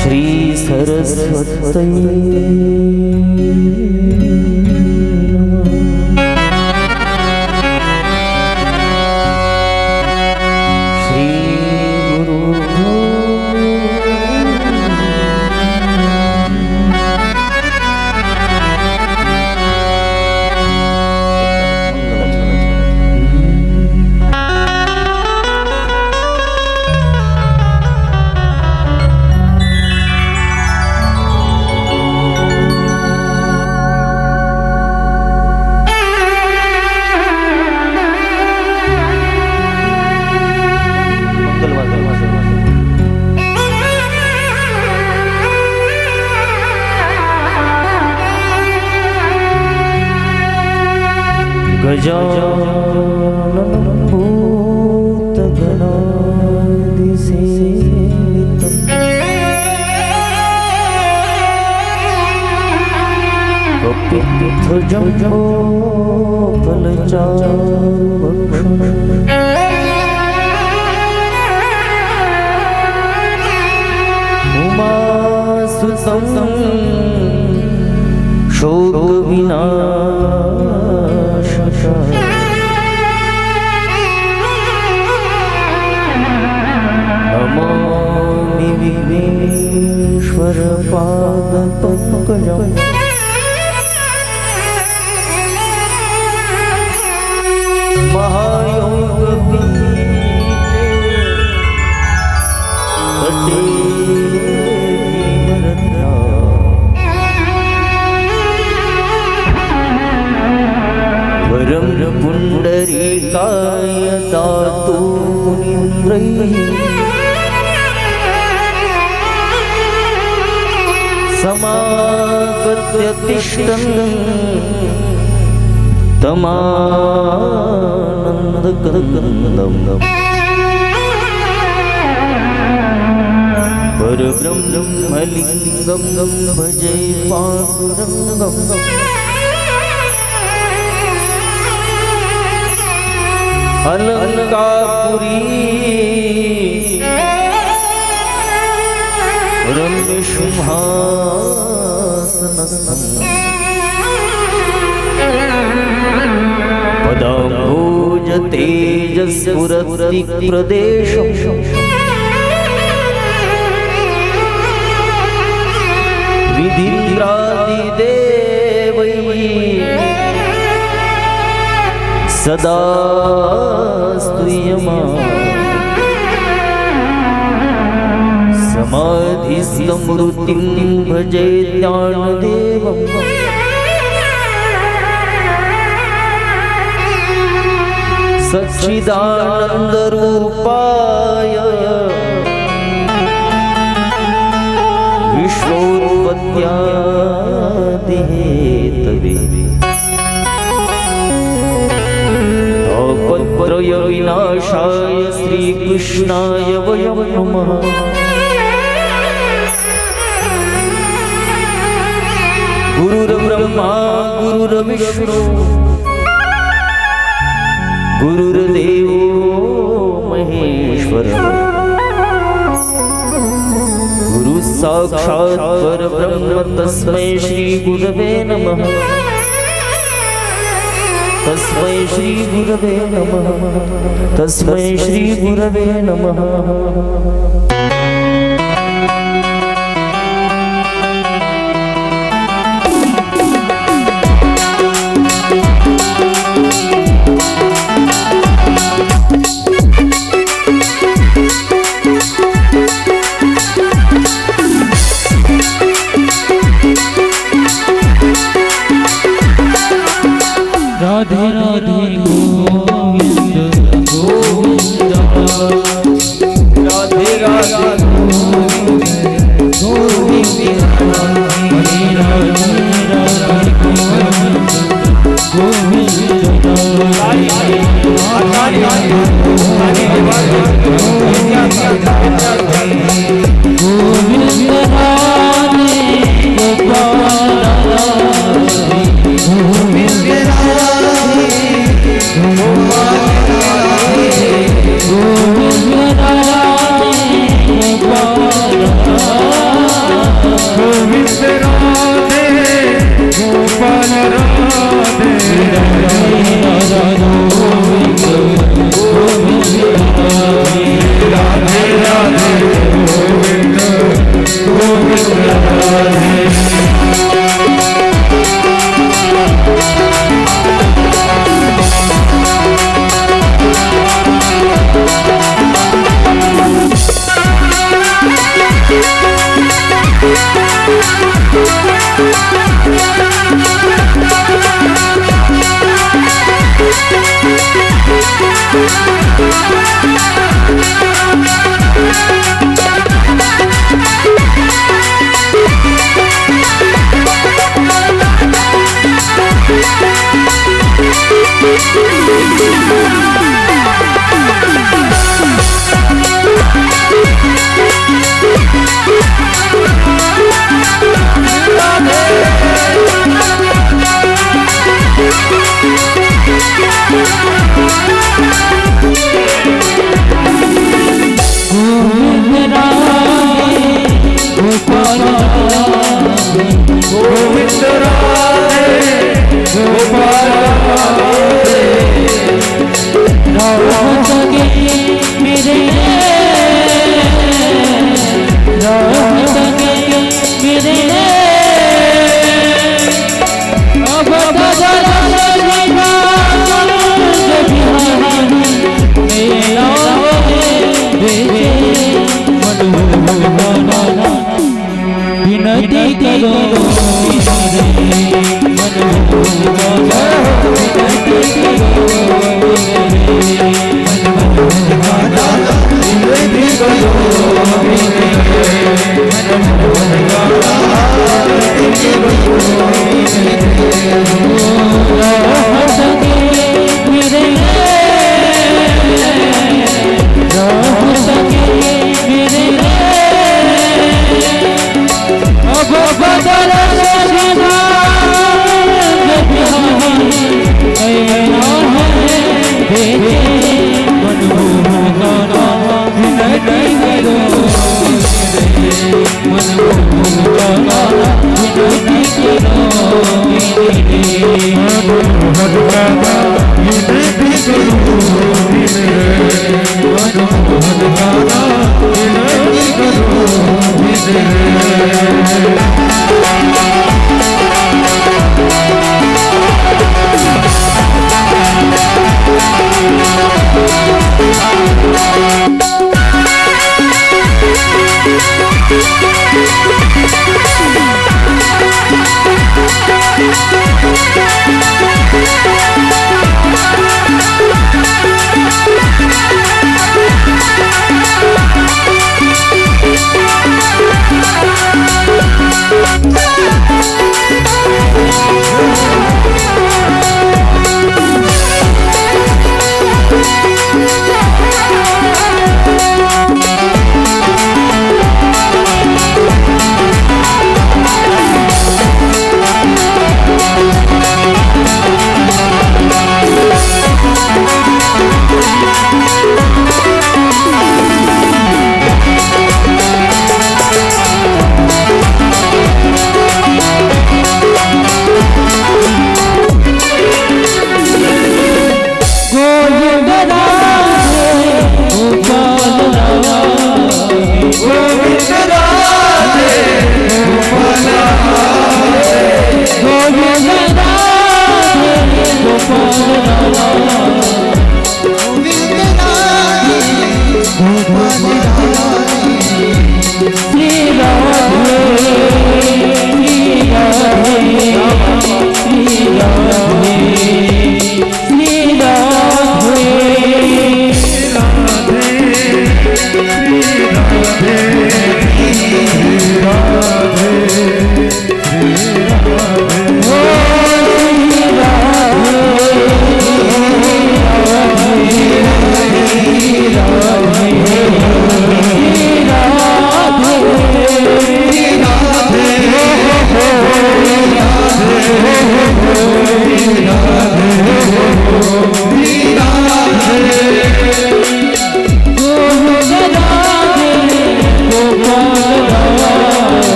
श्री सरस्वती गजानन भूतगणादिसेवितं कपित्थजम्बोफलचारुभक्षणं उमासुतं शोकविनाशकं नमामि विघ्नेश्वरपादपङ्कजम् महायोगपीठे तटे भीमरत्ना वरं पुण्डरीकाय दातु मुनीन्द्रैः समागत्य तिष्ठन् तमानन्दकन्दं परब्रह्मलिङ्गं भजे पाण्डुरङ्गम् अलङ्कापुरी रम्यसिंहासनस्थं पदाम्भोजतेजस्फुरतिप्रदेशं विधीन्द्रादिदेवैः सदा स्तूयमानं समाधिस्थमूर्तिं भजे ज्ञानदेवम् सच्चिदानन्दरूपाय विश्वोत्पत्त्यादिहेतवे तापत्रय विनाशाय श्रीकृष्णाय वयं नमः। गुरुर्ब्रह्मा गुरुर्विष्णु गुरुर्देवो महेश्वरः गुरु साक्षात् परब्रह्म तस्मै श्री गुरवे नमः। तस्मै श्री गुरवे नमः। तस्मै श्री गुरवे नमः। राधे राधे गोविंद गोविंद राधे राधे गोविंद Oh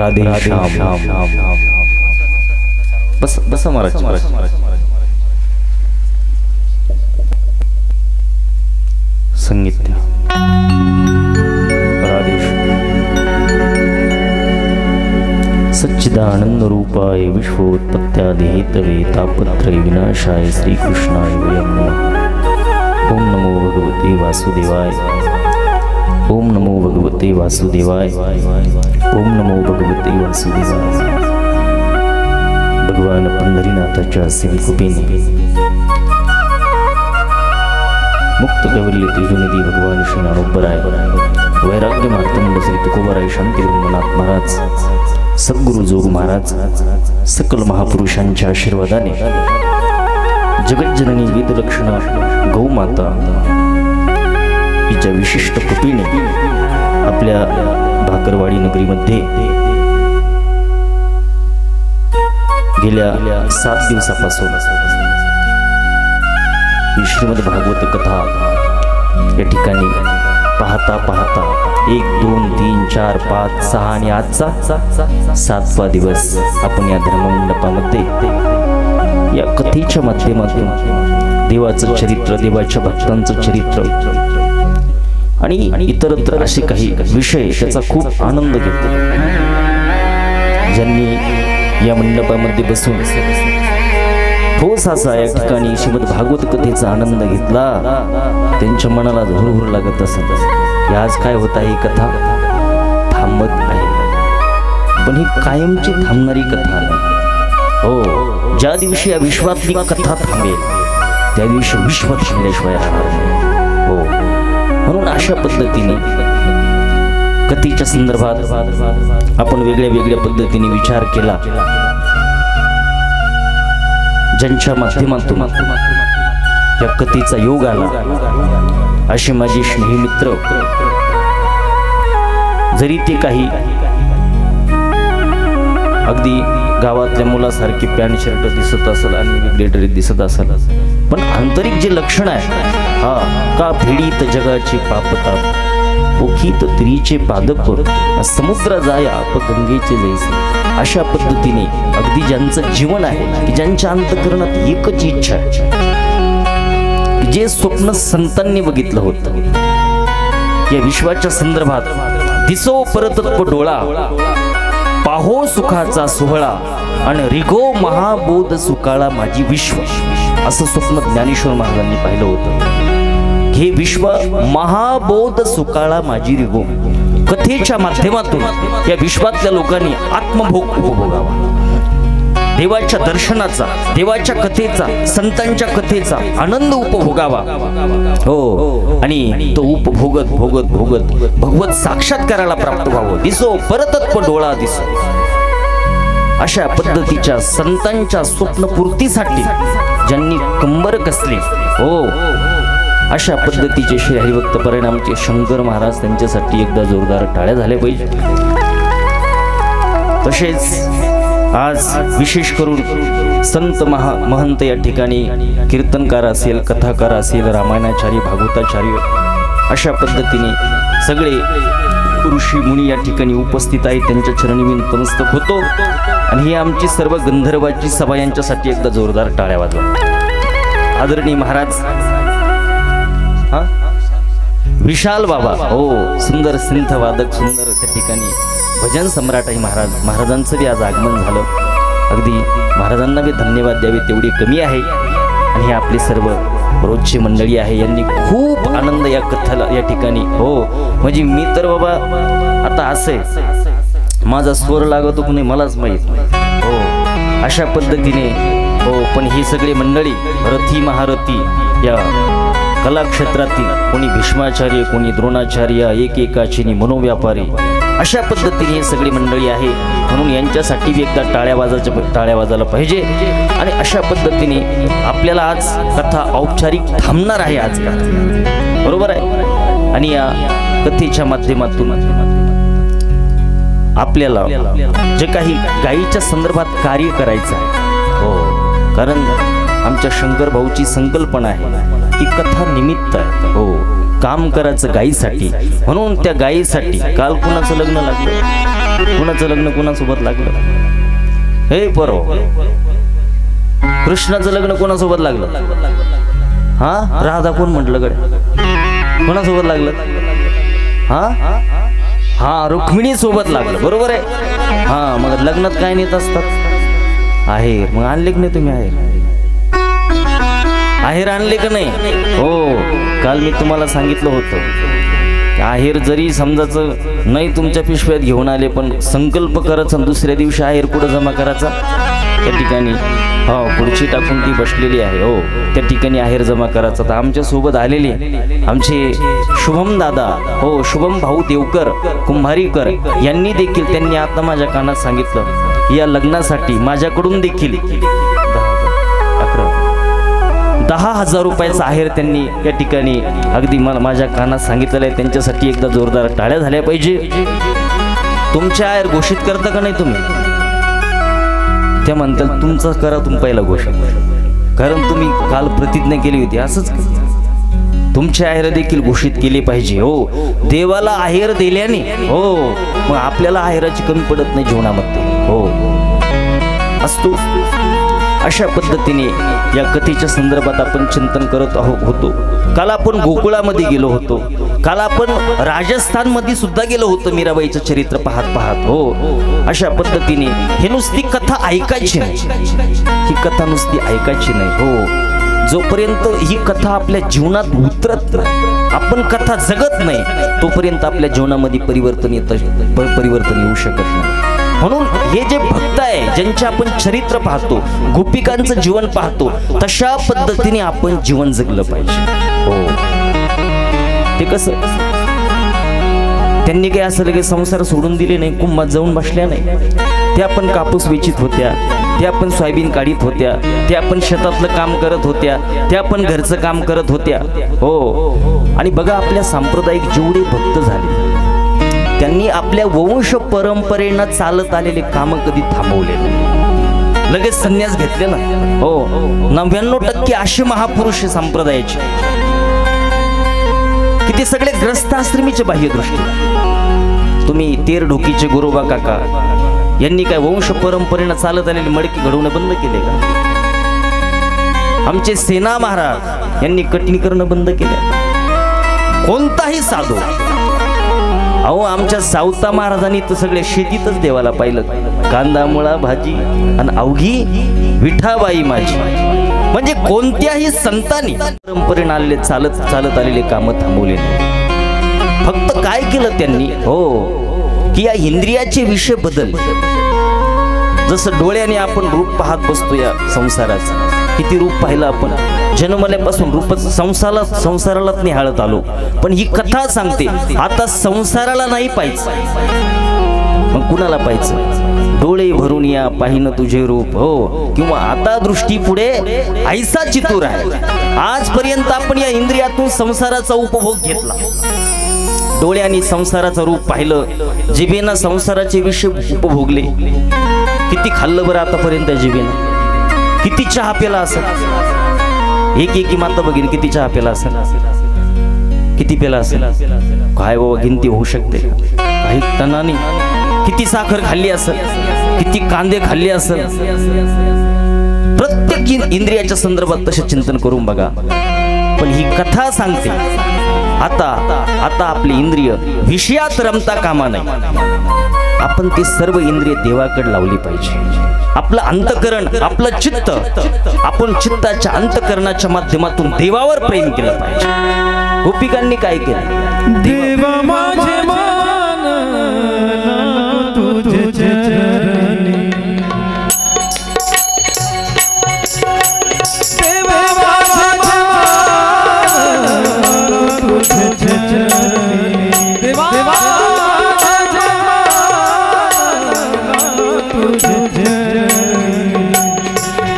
राधे श्याम। बस बस महाराज। संगीत राधे सच्चिदानंद रूपाय विश्वोत्पत्त्यादि हेतवे तापत्रय विनाशाय श्री कृष्णाय वयं नमः। ओम नमो भगवते वासुदेवाय। ओम नमो भगवते वासुदेवाय। ओम नमो भगवते वासुदेवाय। भगवान पंढरीनाथाच्या असीम कृपेने मुक्त कैवल्य त्रिजुनिधी भगवान श्री ज्ञानोबराय, वैराग्य मार्तंड श्री तुकोबराय, शांती ब्रह्मनाथ महाराज, सद्गुरु जोग महाराज, सकल महापुरुषांच्या आशीर्वादाने जगज्जननी वेदलक्षणा गौमाता हिच्या विशिष्ट कृपेने आपल्या भाकरवाडी नगरीमध्ये गेल्या 7 दिवसापासून श्रीमद भागवत कथा या ठिकाणी पाहता पाहता 1, 2, 3, 4, 5, 6 आणि आजचा 7वा दिवस आपण या धर्ममंडपामध्ये या कथेच्या माध्यमातून देवाचं चरित्र, देवाच्या भक्तांचं चरित्र आणि इतरत्र असे काही विषय त्याचा खूप आनंद घेतो। ज्यांनी या मंडपामध्ये बसून ठोस असा या ठिकाणी श्रीमद भागवत कथेचा आनंद घेतला, त्यांच्या मनाला हुरहुर लागत असत की आज काय होत आहे, कथा थांबत आहे। पण ही कायमची थांबणारी कथा नाही। हो, ज्या दिवशी या विश्वातली कथा थांबेल त्या दिवशी विश्व थांबल्याशिवाय राहणार नाही। हो, म्हणून अशा पद्धतीने कथेच्या संदर्भात आपण वेगळ्या वेगळ्या पद्धतीने विचार केला। ज्यांच्या माध्यमातून या कथेचा योग आला असे माझे स्नेही मित्र, जरी ते काही अगदी गावातल्या मुलासारखी पॅन्ट शर्ट दिसत असेल आणि वेगळे ड्रेस दिसत असेल, पण आंतरिक जे लक्षण आहे, हा का फेडीत जगाचे पापताप, पोखीत त्रीचे पादप, समुद्र जाया आप गंगेचे जैसे, अशा पद्धतीने अगदी ज्यांचं जीवन आहे की ज्यांच्या अंतःकरणात एकच इच्छा आहे, जे स्वप्न संतांनी बघितलं होतं या विश्वाच्या संदर्भात, दिसो परतत्व डोळा, पाहो सुखाचा सोहळा आणि रिगो महाबोध सुकाळा माझी विश्व, असं स्वप्न ज्ञानेश्वर महाराजांनी पाहिलं होतं। हे विश्व महाबोध सुकाळा माझी रिगो, कथेच्या माध्यमातून या विश्वातल्या लोकांनी आत्मभोग उपभोगावा, देवाच्या दर्शनाचा, देवाच्या कथेचा, संतांच्या कथेचा आनंद उपभोगावा। हो, आणि तो उपभोगत भोगत भोगत भगवत साक्षात्काराला प्राप्त व्हावं, दिसो परतत्व डोळा दिसो, अशा पद्धतीच्या संतांच्या स्वप्नपूर्तीसाठी ज्यांनी कंबर कसले, हो अशा पद्धतीचे श्री हरिभक्त परिणामचे शंकर महाराज, त्यांच्यासाठी एकदा जोरदार टाळ्या झाल्या पाहिजे। तसेच आज विशेष करून संत महंत या ठिकाणी कीर्तनकार असेल, कथाकार असेल, रामायणाचार्य, भागवताचार्य, अशा पद्धतीने सगळे ऋषी मुनी या ठिकाणी उपस्थित आहेत, त्यांच्या चरणी मी नतमस्तक होतो। आणि ही आमची सर्व गंधर्वाची सभा, यांच्यासाठी एकदा जोरदार टाळ्या वाजवा। आदरणीय महाराज विशाल बाबा, हो सुंदर सिंथ वादक, सुंदर त्या ठिकाणी भजन सम्राट आहे महाराज, महाराजांचं बी आज आगमन झालं। अगदी महाराजांना बी धन्यवाद द्यावे तेवढी कमी आहे। आणि हे आपली सर्व रोजची मंडळी आहे, यांनी खूप आनंद या कथेला या ठिकाणी, हो म्हणजे मी तर बाबा आता असे माझा स्वर लागतो की नाही मलाच माहीत, हो अशा पद्धतीने, हो पण ही सगळी मंडळी रथी महारथी या कलाक्षेत्रातील, कोणी भीष्माचार्य, कोणी द्रोणाचार्य, एकेकाची मनोव्यापारी, अशा पद्धतीने ही सगळी मंडळी आहे। म्हणून यांच्यासाठी बी एकदा टाळ्या वाजायला पाहिजे। आणि अशा पद्धतीने आपल्याला आज कथा औपचारिक थांबणार आहे आज का, बरोबर आहे। आणि या कथेच्या माध्यमातून आपल्याला जे काही गायीच्या संदर्भात कार्य करायचं आहे, हो कारण आमच्या शंकर भाऊची संकल्पना आहे की कथा निमित्त आहे, हो काम करायचं गायीसाठी, म्हणून त्या गायीसाठी काल कुणाचं लग्न लागलं, कुणाचं लग्न कुणासोबत लागलं? हे पोरं, कृष्णाचं लग्न कोणासोबत लागलं? हा, राधा कोण म्हटलं गड? कोणासोबत लागलं? हा, रुक्मिणी सोबत लागलं, बरोबर आहे. हा, मग लग्नात काय नेत असतात? आहेर. मग आणले की नाही तुम्ही आहेर आणले का नाही? हो, काल मी तुम्हाला सांगितलं होतं, आहेर जरी समजायचं नाही तुमच्या पिशव्यात घेऊन आले, पण संकल्प करायचा दुसऱ्या दिवशी आहेर कुठं जमा करायचा? त्या ठिकाणी हो, खुर्ची टाकून ती बसलेली आहे, हो त्या ठिकाणी आहेर जमा करायचा. तर आमच्या सोबत आलेले आमचे शुभम दादा, हो शुभम भाऊ देवकर कुंभारीकर यांनी देखील त्यांनी आता माझ्या कानात सांगितलं, या लग्नासाठी माझ्याकडून देखील 10,000 रुपयाचा आहेर त्यांनी या ठिकाणी अगदी मला माझ्या कानात सांगितलेलं आहे. त्यांच्यासाठी एकदा जोरदार टाळ्या झाल्या पाहिजे. तुमच्या आहेर घोषित करता का नाही तुम्ही? त्या म्हणतात तुमचं करा तुम्ही पहिला घोषित, कारण तुम्ही काल प्रतिज्ञा केली होती. असंच तुमचे आहेर देखील घोषित केले पाहिजे. हो, देवाला आहेर दिल्याने हो मग आपल्याला आहेराची कमी पडत नाही जीवनामध्ये. हो असतो. अशा पद्धतीने या कथेच्या संदर्भात आपण चिंतन करत होतो. काल आपण गोकुळामध्ये गेलो होतो, काल आपण राजस्थानमध्ये सुद्धा गेलो होतो मीराबाईचं चरित्र पाहत पाहत. हो, अशा पद्धतीने हे नुसती कथा ऐकायची नाही, ही कथा नुसती ऐकायची नाही. हो, जोपर्यंत ही कथा आपल्या जीवनात उतरत नाही, आपण कथा जगत नाही, तोपर्यंत आपल्या जीवनामध्ये परिवर्तन येऊ शकत नाही. म्हणून हे जे भक्त आहे, ज्यांचे आपण चरित्र पाहतो, गोपिकांचं जीवन पाहतो, तशा पद्धतीने आपण जीवन जगलं पाहिजे. हो, ते कसं त्यांनी काही असं लगेच संसार सोडून दिले नाही, कुंभात जाऊन बसल्या नाही. त्या पण कापूस वेचित होत्या, त्या पण सोयाबीन काढीत होत्या, त्या पण शेतातलं काम करत होत्या, त्या पण घरचं काम करत होत्या. हो, आणि बघा आपल्या सांप्रदायिक जेवढे भक्त झाले, त्यांनी आपल्या वंश परंपरेनं चालत आलेले काम कधी थांबवले नाही, लगेच संन्यास घेतले ना. हो, 99% असे महापुरुष संप्रदायाचे की ते सगळे ग्रस्त आश्रमीचे बाह्यदृष्टी. तुम्ही तेर ढोकीचे गुरुबा काका यांनी काय वंश परंपरेनं चालत आलेले मडकी घडवणं बंद केले का? आमचे सेना महाराज यांनी कठीण करणं बंद केलं. कोणताही साधू, अहो आमच्या सावता महाराजांनी तर सगळे शेतीतच देवाला पाहिलं, कांदा मुळा भाजी आणि अवघी विठाबाई माझी. म्हणजे कोणत्याही संतांनी परंपरेने आलेले चालत आलेले काम थांबवले नाही. फक्त काय केलं त्यांनी, हो की या इंद्रियाचे विषय बदल. जसं डोळ्याने आपण रूप पाहत बसतो या संसाराचं, किती रूप पाहिलं आपण जन्मल्यापासून, रूप संसारालाच निहाळत आलो. पण ही कथा सांगते आता संसाराला नाही पाहिजे, मग कुणाला पाहिजे? डोळे भरून या पाहिन तुझे रूप. हो, किंवा आता दृष्टी पुढे ऐसा चितूर आहे. आजपर्यंत आपण या इंद्रियातून संसाराचा उपभोग घेतला, डोळ्यांनी संसाराचं रूप पाहिलं, जिभेनं संसाराचे विषय उपभोगले. किती खाल्लं बरं आतापर्यंत जिभेनं? किती चहा प्याला असेल? एक माता बघीन किती चहा प्याला असेल, किती प्याला असेल? काय बाबा गिनती होऊ शकते काही तणाने. किती साखर खाल्ली असेल, किती कांदे खाल्ले असेल. प्रत्येक इंद्रियाच्या संदर्भात तसे चिंतन करून बघा. पण ही कथा सांगते आता आपली इंद्रिय विषयात रमता कामा नाही. आपण ती सर्व इंद्रिय देवाकडे लावली पाहिजे. आपलं अंतकरण, आपलं चित्त, आपण चित्ताच्या अंतकरणाच्या माध्यमातून देवावर प्रेम केलं पाहिजे. गोपिकांनी काय केलं? देवा माझे मन तुझे चरणी, देवा माझे मन तुझे चरणी, देवा माझे मन तुझे चरणी,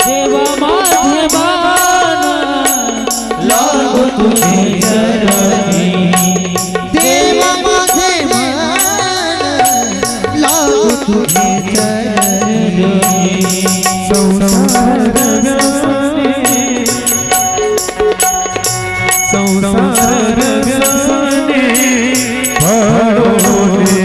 देवा माझे मन लागो तुझे चरणी, देवा माझे मन लागो तुझे चरणी. संसार व्यसने पडो दे,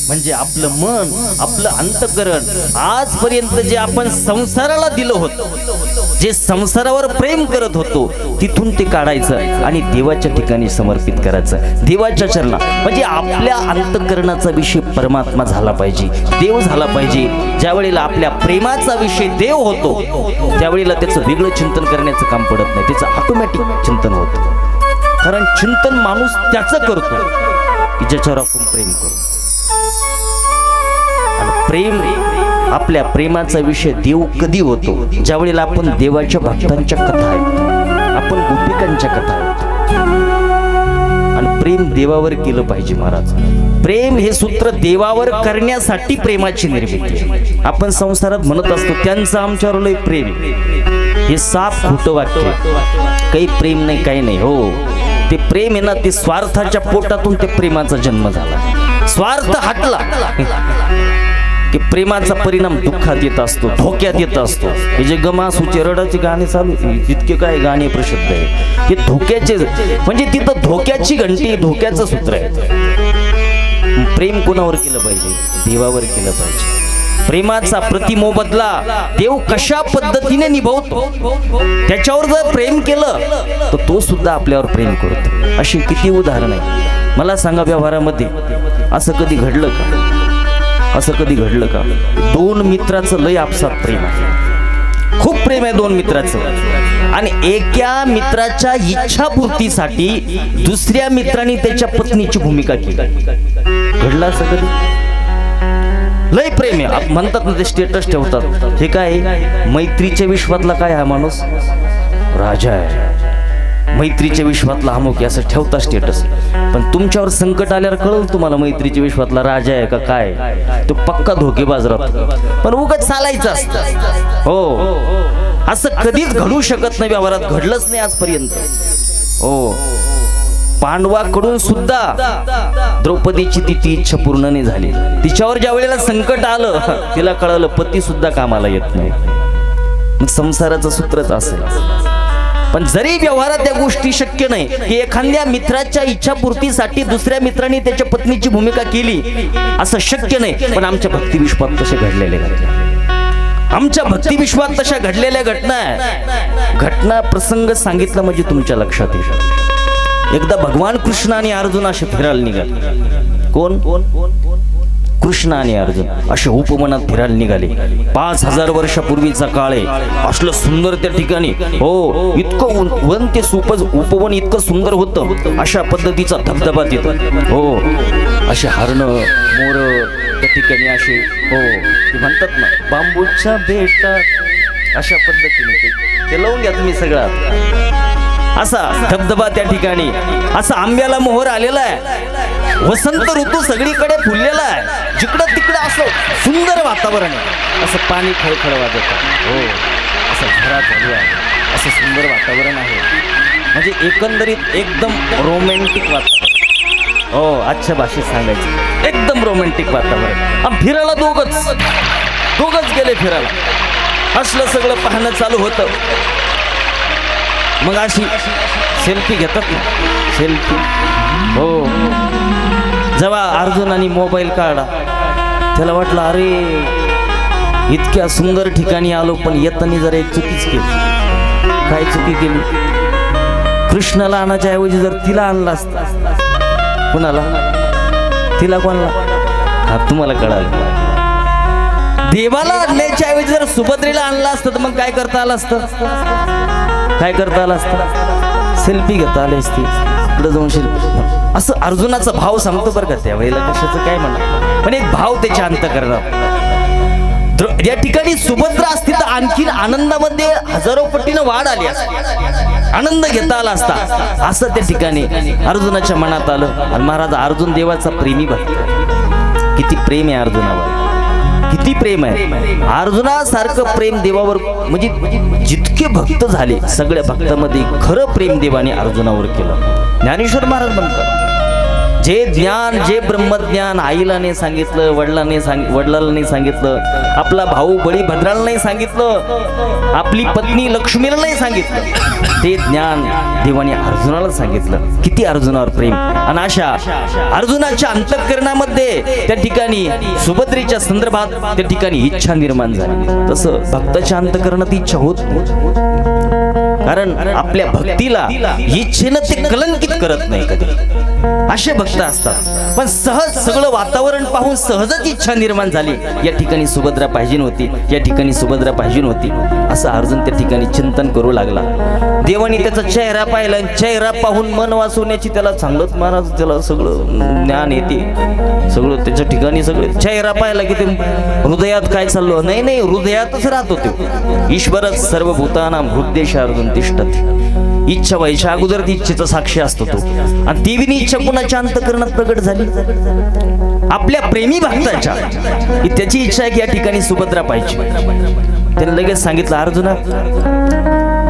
म्हणजे आपलं मन, आपलं अंतःकरण आजपर्यंत जे आपण संसाराला दिलं होतं, जे संसारावर प्रेम करत होतो, तिथून ते काढायचं आणि देवाच्या ठिकाणी समर्पित करायचं, देवाच्या चरणात. म्हणजे आपल्या अंतःकरणाचा विषय परमात्मा झाला पाहिजे, देव झाला पाहिजे. ज्या वेळेला आपल्या प्रेमाचा विषय देव होतो, त्यावेळेला त्याचं वेगळं चिंतन करण्याचं काम पडत नाही, त्याचं ऑटोमॅटिक चिंतन होतं. कारण चिंतन माणूस त्याचं करतो की ज्याच्यावर आपण प्रेम करतो. प्रेम, आपल्या प्रेमाचा विषय देव कधी होतो? ज्या वेळेला आपण देवाच्या भक्तांच्या कथा ऐकतो, आपण गोपिकांच्या कथा ऐकतो. आणि प्रेम देवावर केलं पाहिजे महाराज. प्रेम हे सूत्र देवावर करण्यासाठी प्रेमाची निर्मिती. आपण संसारात म्हणत असतो त्यांचं आमच्यावर लय प्रेम, हे साफ खोटं वाक्य. काही प्रेम नाही, काही नाही. हो, ते प्रेम आहे ना, ते स्वार्थाच्या पोटातून ते प्रेमाचा जन्म झाला. स्वार्थ हटला की प्रेमाचा परिणाम दुःखात येत असतो, धोक्यात येत असतो. हे जे गमासूचे रडाचे गाणे चालू, जितके काय गाणे प्रसिद्ध आहे, हे धोक्याचे, म्हणजे तिथं धोक्याची घंटी, धोक्याचं सूत्र आहे. प्रेम कोणावर केलं पाहिजे? देवावर केलं पाहिजे. प्रेमाचा प्रतिमोबदला देव कशा पद्धतीने निभवतो, त्याच्यावर जर प्रेम केलं तर तो सुद्धा आपल्यावर प्रेम करतो. अशी किती उदाहरण आहे. मला सांगा, व्यवहारामध्ये असं कधी घडलं का? असं कधी घडलं का? दोन मित्राचं लय आपसात प्रेम आहे, खूप प्रेम आहे दोन मित्राचं, आणि एका मित्राच्या इच्छापूर्तीसाठी दुसऱ्या मित्राने त्याच्या पत्नीची भूमिका केली. घडलं असं कधी? लय प्रेम आहे. म्हणतात ना, ते स्टेटस ठेवतात. हे काय? मैत्रीच्या विश्वातला काय हा माणूस राजा आहे, मैत्रीच्या विश्वातला अमुक असं ठेवता स्टेटस. पण तुमच्यावर संकट आल्यावर कळलं तुम्हाला मैत्रीच्या विश्वातला राजा आहे का काय? तो पक्का धोकेबाज राहतो, पण उगाच चालायचं असतं. हो, असं कधीच घडू शकत नाही, व्यवहारात घडलंच नाही आजपर्यंत. हो, पांडवाकडून सुद्धा द्रौपदीची ती इच्छा पूर्ण नाही झाली. तिच्यावर ज्या वेळेला संकट आलं, तिला कळलं पती सुद्धा कामाला येत नाही. मग संसाराचं सूत्रच असेल. पण जरी व्यवहारात त्या गोष्टी शक्य नाही की एखाद्या मित्राच्या इच्छापूर्तीसाठी दुसऱ्या मित्राने त्याच्या पत्नीची भूमिका केली, असं शक्य नाही. पण आमच्या भक्तिविश्वात तसे घडलेले, आमच्या भक्तिविश्वात तशा घडलेल्या घटना प्रसंग सांगितला म्हणजे तुमच्या लक्षात येईल. एकदा भगवान कृष्ण आणि अर्जुन असे फिरायला निघाले. कोण? कृष्ण आणि अर्जुन असे उपवनात फिरायला निघाले. 5000 वर्षापूर्वीचा काळ आहे. असलं सुंदर त्या ठिकाणी, हो, इतकं वन ते उपवन इतकं सुंदर होतं. अशा पद्धतीचा धबधबा तिथं, हो, असे हरण मोर त्या ठिकाणी असे, हो, ते म्हणतात ना बांबूच्या बेटात, अशा पद्धतीने ते लावून घ्या तुम्ही सगळं. असा धबधबा त्या ठिकाणी, असा आंब्याला मोहर आलेला आहे. वसंत ऋतू सगळीकडे फुललेला आहे. जिकडं तिकडं असं सुंदर वातावरण आहे. असं पाणी खळखळ वाजत आहे, हो, असं झरा चालू आहे. असं सुंदर वातावरण आहे. म्हणजे एकंदरीत एकदम रोमॅन्टिक वातावरण, हो, आजच्या भाषेत सांगायचं एकदम रोमॅन्टिक वातावरण. आणि फिरायला दोघच गेले फिरायला. असलं सगळं पाहणं चालू होतं. मग अशी सेल्फी घेतात ना, सेल्फी, हो. जेव्हा अर्जुनाने मोबाईल काढला, त्याला वाटलं अरे इतक्या सुंदर ठिकाणी आलो, पण येताना जरा एक चुकीच केली. काय चुकी केली? कृष्णाला आणायच्या ऐवजी जर तिला आणला असता. कुणाला? तिला कोणाला? हा, तुम्हाला कळालं. देवाला आणण्याच्या ऐवजी जर सुभद्रेला आणला असतं तर मग काय करता आलं असतं? काय करता आलं असतं? सेल्फी घेता आली असती. इकडे जाऊन सेल्फी. असं अर्जुनाचा भाव सांगतो बरं का. त्यावेळेला कशाचं काय म्हणा, पण एक भाव त्याच्या अंतःकरणात. या ठिकाणी सुभद्रा असती तर आणखीन आनंदामध्ये हजारो पटीनं वाढ आली असती, आनंद घेता आला असता. असं त्या ठिकाणी अर्जुनाच्या मनात आलं. आणि महाराज अर्जुन देवाचा प्रेमी भक्त. किती प्रेम आहे अर्जुनावर, किती प्रेम आहे. अर्जुनासारखं प्रेम देवावर, म्हणजे जितके भक्त झाले सगळ्या भक्तांमध्ये खरं प्रेम देवाने अर्जुनावर केलं. ज्ञानेश्वर महाराज म्हणतात, जे ज्ञान, जे ब्रह्मज्ञान आईला नाही सांगितलं, वडिलाला नाही सांगितलं, आपला भाऊ बळीभद्राला नाही सांगितलं, आपली पत्नी लक्ष्मीला नाही सांगितलं, ते ज्ञान देवाने अर्जुनाला सांगितलं. किती अर्जुनावर प्रेम. आणि अशा अर्जुनाच्या अंतःकरणामध्ये त्या ठिकाणी सुभद्रेच्या संदर्भात त्या ठिकाणी इच्छा निर्माण झाली. तसं भक्ताच्या अंतःकरणात इच्छा होत नाही. कारण आपल्या भक्तीला इच्छेनं ते कलंकित करत नाही कधी. असे भक्त असतात. पण सहज सगळं वातावरण पाहून सहजच इच्छा निर्माण झाली. या ठिकाणी सुभद्रा पाहिजे होती, या ठिकाणी सुभद्रा पाहिजे होती. असं अर्जुन त्या ठिकाणी चिंतन करू लागला. देवानी त्याचा चेहरा पाहिला. चेहरा पाहून मन वाचवण्याची त्याला चांगलंच महाराज, त्याला सगळं ज्ञान येते. सगळं त्याच्या ठिकाणी सगळं चेहरा पाहिला की ते हृदयात काय चाललं, नाही हृदयातच राहत होते. ईश्वरच सर्वभूतानां हृदयेशार्जुन तिष्ठति. इच्छा व्हायच्या अगोदर ती इच्छेचा साक्षी असतो तो. आणि देवीनी इच्छा कुणाच्या अंतःकरणात प्रगट झाली? आपल्या प्रेमी भक्ताच्या. त्याची इच्छा आहे की या ठिकाणी सुभद्रा पाहिजे. त्याने लगेच सांगितलं, अर्जुना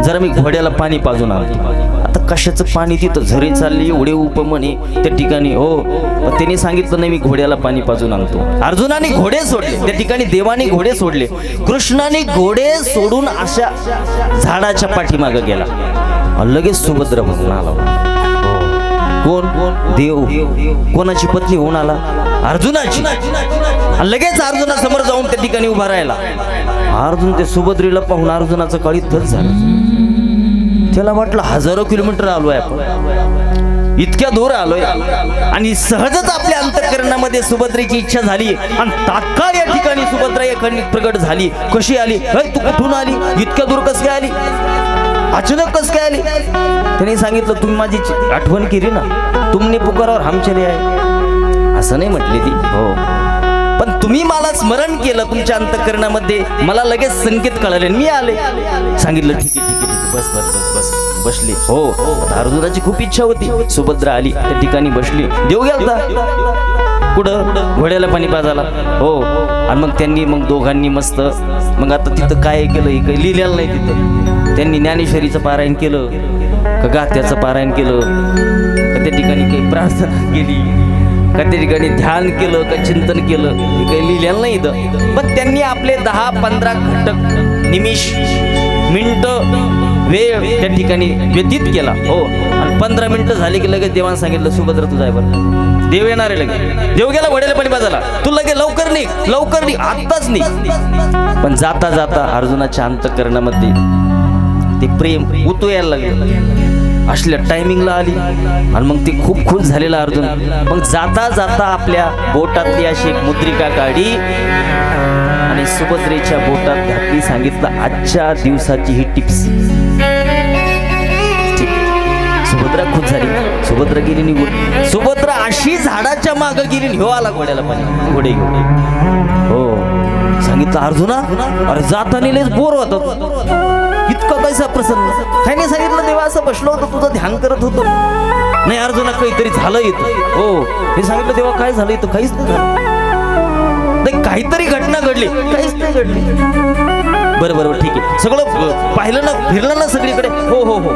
जरा मी घोड्याला पाणी पाजून आणतो. आता कशाचं पाणी? तिथं झरे चालली, एवढे उपमने त्या ठिकाणी, हो. त्यांनी सांगितलं नाही, मी घोड्याला पाणी पाजून आणतो. अर्जुनाने घोडे सोडले त्या ठिकाणी, देवाने घोडे सोडले. कृष्णाने घोडे सोडून अशा झाडाच्या पाठीमागे गेला. लगेच सुभद्रा म्हणून आला. कोण? देव. कोणाची पत्नी होऊन आला? अर्जुनाची. लगेच अर्जुनासमोर जाऊन त्या ठिकाणी उभा राहिला. अर्जुन ते सुभद्रेला पाहून अर्जुनाचं काळी थर झालं. त्याला वाटलं हजारो किलोमीटर आलोय आपण, इतक्या दूर आलोय, आणि सहजच आपल्या अंतःकरणामध्ये सुभद्रेची इच्छा झाली. आणि तात्काळ या ठिकाणी सुभद्रा एखादी प्रगट झाली. कशी आली? तू कुठून आली? इतक्या दूर कस काय आली? अचानक कस काय आली? त्यांनी सांगितलं, तुम्ही माझी आठवण केली ना, तुमने पुकारावर हम चले आहे. असं नाही म्हटली ती, हो, पण तुम्ही मला स्मरण केलं तुमच्या अंतःकरणामध्ये, मला लगेच संकेत कळले, मी आले. सांगितलं ठीक आहे, बस बस बस बस. बसली. हो, आता अर्जुनाची खूप इच्छा होती. सुभद्रा आली त्या ठिकाणी बसली. देव गेलता कुठं? घोड्याला पाणी पाजायला, हो. आणि मग त्यांनी दोघांनी मस्त, मग आता तिथं काय केलं हे काही लिहिलेलं नाही. तिथं त्यांनी ज्ञानेश्वरीचं पारायण केलं का गाथ्याचं पारायण केलं का त्या ठिकाणी काही प्रार्थना केली का त्या ठिकाणी ध्यान केलं का चिंतन केलं हे काही लिहिलेलं नाही इथं. पण त्यांनी आपले 10-15 घटक निमिष मिनिटं वेळ त्या ठिकाणी व्यतीत केला, हो. आणि 15 मिनिटं झाली की लगेच देवानं सांगितलं, सुभद्रा तुझा आहे बरं, देव येणार आहे. लगेच देव गेला घोड्याला पाणी पाजायला. तू लगेच लवकर निघ, आत्ताच निघ. पण जाता जाता अर्जुनाच्या अंतःकरणामध्ये ते प्रेम उतू यायला लागलं. असल्या टायमिंगला आली आणि मग ती खूप खुश झालेला अर्जुन. मग जाता जाता आपल्या बोटातली अशी एक मुद्रिका काढी आणि सुभद्रेच्या बोटात घातली. सांगितलं आजच्या दिवसाची ही टिप्स. सुभद्रा खुश झाली. सुभद्रा गेली निघून. सुभद्रा अशी झाडाच्या मागे गेली. ह्यो आला घोड्याला पाणी घोडे घेऊन. हो सांगितलं अर्जुना अरे जाताना लयच बोर होत. इतका पैसा प्रसन्न काही नाही सांगितलं. देवा असं बसलो होतो तुझं ध्यान करत होतो. नाही अर्जुना काहीतरी झालं इथं. हो हे सांगितलं देवा काय झालं इथं. काहीच नाही झालं. नाही काहीतरी घटना घडली. काहीच नाही घडली. बरं बरोबर ठीक आहे. सगळं पाहिलं ना फिरलं ना सगळीकडे. हो हो हो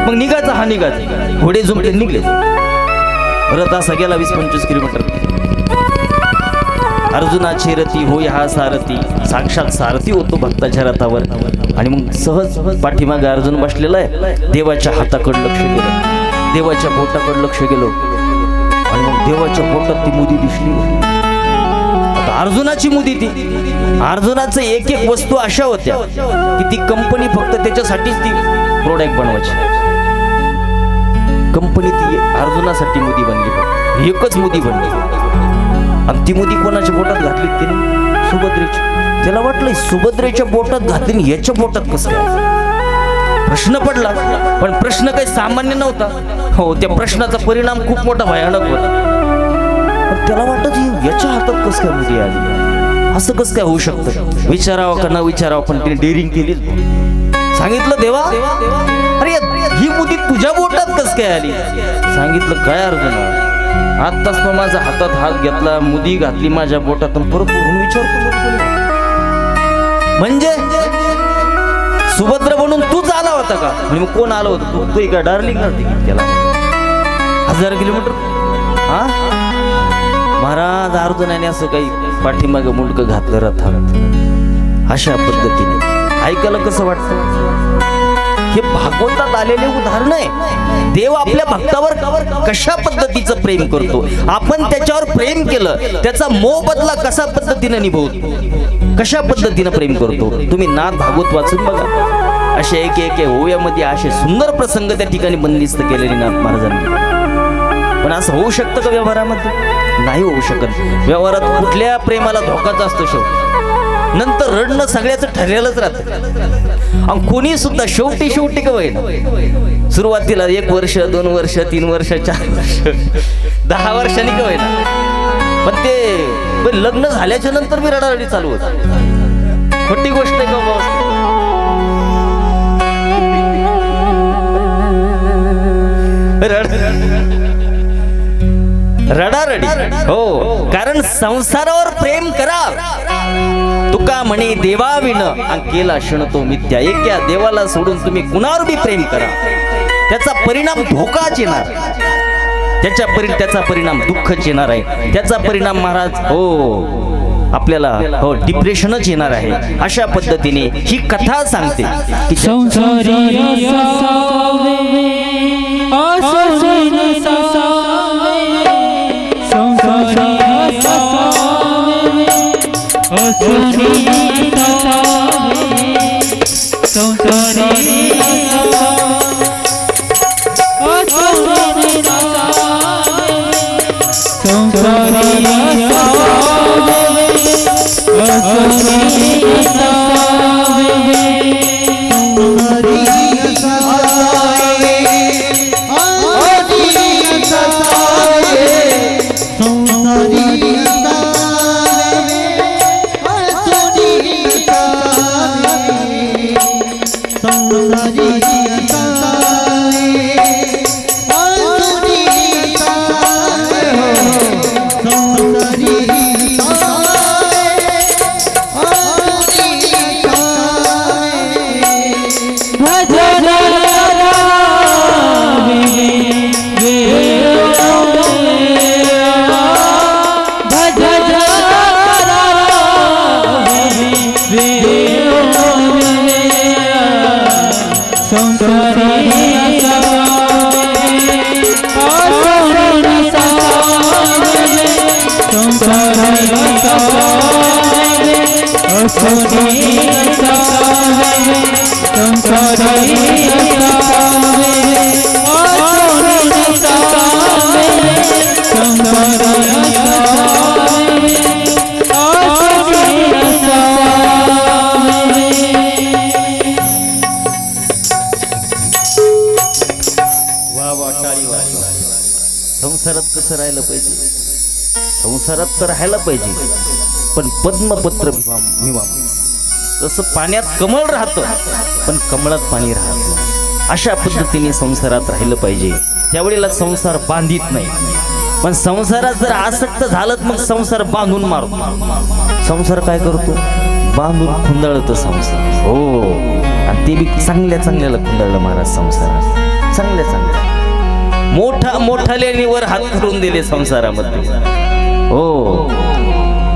मग निघायचा. हा निघायचा. घोडे झुमटे निघले. रथ असा गेला 20-25 किलोमीटर. अर्जुनाची रथी होय हा सारथी. साक्षात सारथी होतो भक्ताच्या रथावर. आणि मग सहज पाठीमागे अर्जुन बसलेला आहे. देवाच्या हाताकडे लक्ष गेलं. देवाच्या बोटाकडे लक्ष गेलो आणि मग देवाच्या बोटात ती मुदी दिसली. आता अर्जुनाची मुदी ती. अर्जुनाचं एक एक वस्तू अशा होत्या की ती कंपनी फक्त त्याच्यासाठीच ती प्रोडक्ट बनवायची. कंपनी ती अर्जुनासाठी मुदी बनली. एकच मुदी बनली. आणि ती मुदी कोणाच्या बोटात घातली तिने. सुभद्रेच्या. त्याला वाटलं सुभद्रेच्या बोटात घातली याच्या बोटात कसं काय. प्रश्न पडला. पण प्रश्न काही सामान्य नव्हता. हो त्या प्रश्नाचा परिणाम खूप मोठा भयानक होता. पण त्याला वाटत याच्या हातात कसं काय मुदी आली. असं कसं काय होऊ शकतं. विचारावं का न विचारावं पण तिने डेअरिंग केली. सांगितलं देवा अरे ही मुदी तुझ्या बोटात कसं काय आली. सांगितलं काय अर्जुना आत्ताच तो माझा हातात हात घेतला. मुदी घातली माझ्या बोटात. परत विचारतो म्हणजे सुभद्र म्हणून तूच आला होता का. म्हणजे मग कोण आलं होतं. तू एका डार्लिंग त्याला 1000 किलोमीटर. हा महाराज अर्जुनाने असं काही पाठीमागं मुंडकं घातलं रथात. अशा पद्धतीने ऐकायला कसं वाटतं. हे भागवतात आलेले उदाहरण आहे. देव आपल्या भक्तावर कशा पद्धतीचं प्रेम करतो. आपण त्याच्यावर प्रेम केलं त्याचा मोबदला कशा पद्धतीने निभवतो. कशा पद्धतीने प्रेम करतो. तुम्ही नाथ भागवत वाचून बघा. असे एक एक ओव्यामध्ये असे सुंदर प्रसंग त्या ठिकाणी बंदिस्त केलेले नाथ महाराजांनी. पण असं होऊ शकतं का व्यवहारामध्ये. नाही होऊ शकत. व्यवहारात कुठल्या प्रेमाला धोकाच असतो. शेवटी नंतर रडणं सगळ्याचं ठरलेलंच राहतं. आणि कोणी सुद्धा शेवटी का होईना. सुरुवातीला 1 वर्ष 2 वर्ष 3 वर्ष 4 वर्ष 10 वर्षांनी का होईना. पण ते लग्न झाल्याच्या नंतर मी रडारडी चालू होत. खोटी गोष्ट आहे का. रडारडी. हो कारण संसारावर प्रेम करा. तुका म्हणे देवा विण केला क्षणतो मिथ्या. एका देवाला सोडून तुम्ही कुणावर बी प्रेम करा त्याचा परिणाम धोकाच येणार. त्याचा परिणाम दुःखच येणार आहे. त्याचा परिणाम महाराज हो आपल्याला हो डिप्रेशनच येणार आहे. अशा पद्धतीने ही कथा सांगते की संसारी संसारात कसं राहायला पाहिजे? संसारात तर राहायला पाहिजे, पण पद्मपत्र मीमांसा, जसं पाण्यात कमळ राहतं पण कमळात पाणी राहत नाही, अशा पद्धतीने संसारात राहिलं पाहिजे. त्यावेळेला संसार बांधित नाही. पण संसारात जर आसक्त झालं मग संसार बांधून मारतो. संसार काय करतो? बांधून खुंदळतो संसार. हो, आणि ते बी चांगल्या चांगल्याला खुंदळलं महाराज संसारात. चांगल्या मोठाल्यानीवर हात करून दिले संसारामध्ये. हो,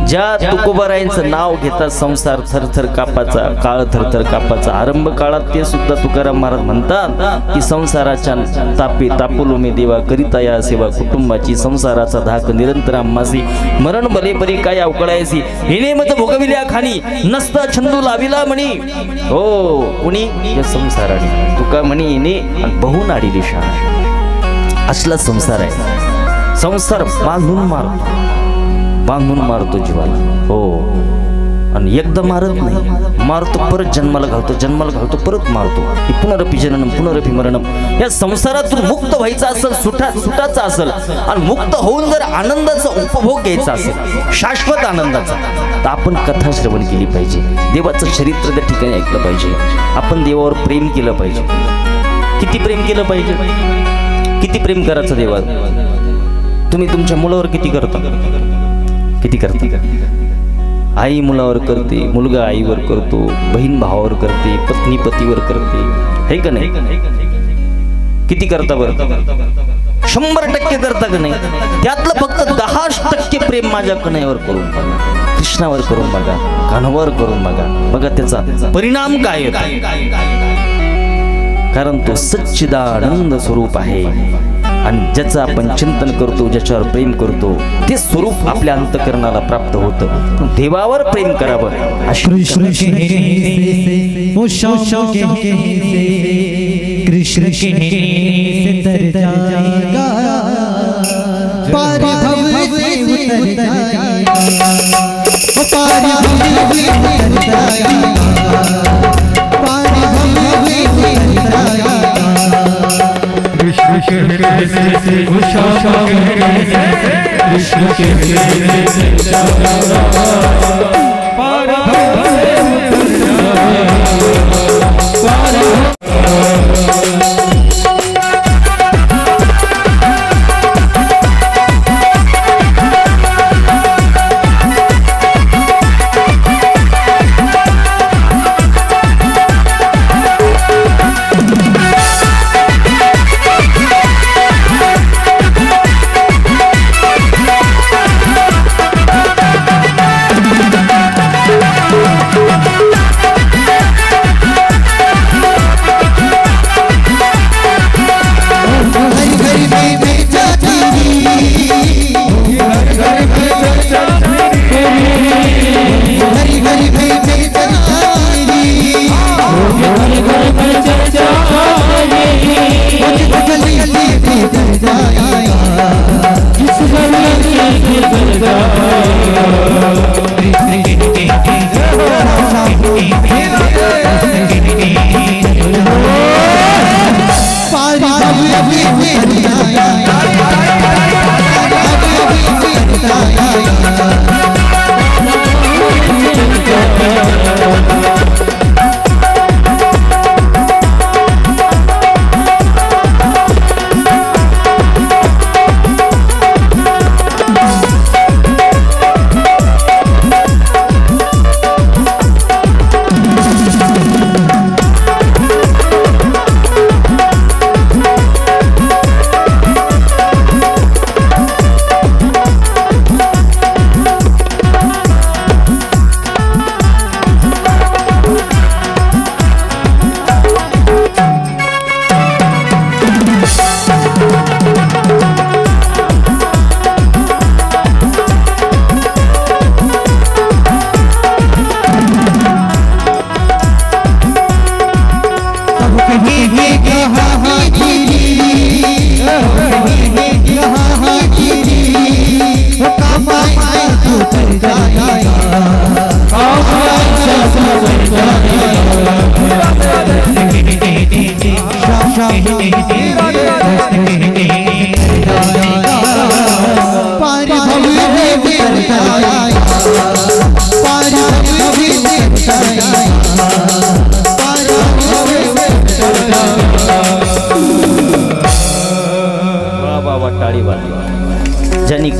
ज्या तुकोबारायांचं नाव घेतात संसार थरथर कापाचा, काळ थरथर कापाचा. आरंभ काळात ते सुद्धा तुकाराम महाराज म्हणतात की संसाराच्या तापे तापलो मे देवा, करिता या सेवा कुटुंबाची, संसाराचा धाक निरंतर आम्हासी, मरण बले बरे काय अवकळायसी, हिने मत भोगविल्या खाणी, नसता छंदू लाविला म्हणी. हो, कुणी? या संसाराने. तुका म्हणी हिने बहु नाडीली शाळा. असला संसार आहे. संसार बांधून मारतो जीवाला. हो, आणि एकदा मारत नाही, मारतो परत जन्माला घालतो परत मारतो. ही पुनरपि जननम पुनरपि मरणम. या संसारातून मुक्त व्हायचं असेल, सुटाचं असेल, आणि मुक्त होऊन जर आनंदाचा उपभोग घ्यायचा असेल, शाश्वत आनंदाचा, तर आपण कथा श्रवण केली पाहिजे. देवाचं चरित्र त्या ठिकाणी ऐकलं पाहिजे. आपण देवावर प्रेम केलं पाहिजे. किती प्रेम केलं पाहिजे? किती प्रेम करायचं देवावर? तुम्ही तुमच्या मुलावर किती करता? आई मुलावर करते, मुलगा आईवर करतो, बहीण भावावर करते, पत्नी पतीवर करते, है का नाही? किती करता बरं? 100% करता का नाही? त्यातलं फक्त 10% प्रेम माझ्या कन्हैयावर करून बघा, कृष्णावर करून बघा, कान्हावर करून बघा त्याचा परिणाम काय येतो. कारण तो सच्चिदानंद स्वरूप आहे, आणि ज्याचं आपण चिंतन करतो, ज्याच्यावर प्रेम करतो, ते स्वरूप आपल्या अंतःकरणाला प्राप्त होतं. देवावर प्रेम करावं. कृष्ण के कृष्ण के तर जाएगा, पार भव से उतर जाएगा, पार भव से उतर जाएगा, पार भव से उतर जाएगा. कृष्ण के कृष्ण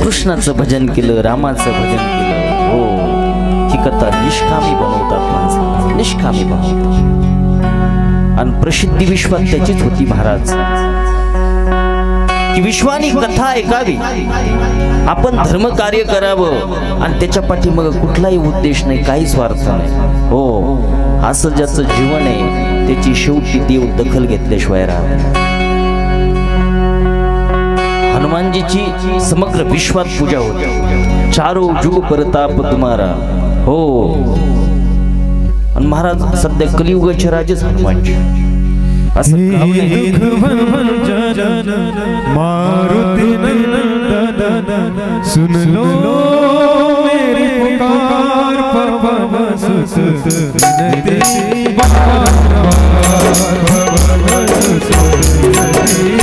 कृष्णाचं भजन केलं, रामाचं भजन केलं. हो, ही कथा निष्कामी बनवतात माणसाला, निष्कामी बनवतात. आणि प्रसिद्धी विश्वात त्याचीच होती महाराज, की विश्वानी कथा ऐकावी, आपण धर्म कार्य करावं आणि त्याच्या पाठीमागे कुठलाही उद्देश नाही, काही स्वार्थ नाही. हो, असं ज्याचं जीवन आहे त्याची शेवटी देव दखल घेतल्याशिवाय राहत. हनुमानजीची समग्र विश्वात पूजा होते, चारो जुग परताप तुम्हारा. हो, आणि महाराज सध्या कलियुगाचे राजेच हनुमानजी. असं काम नाही. मारुति नंदन सुन लो मेरी पुकार, पवन सुत विनती बारंबार, पवन सुत विनती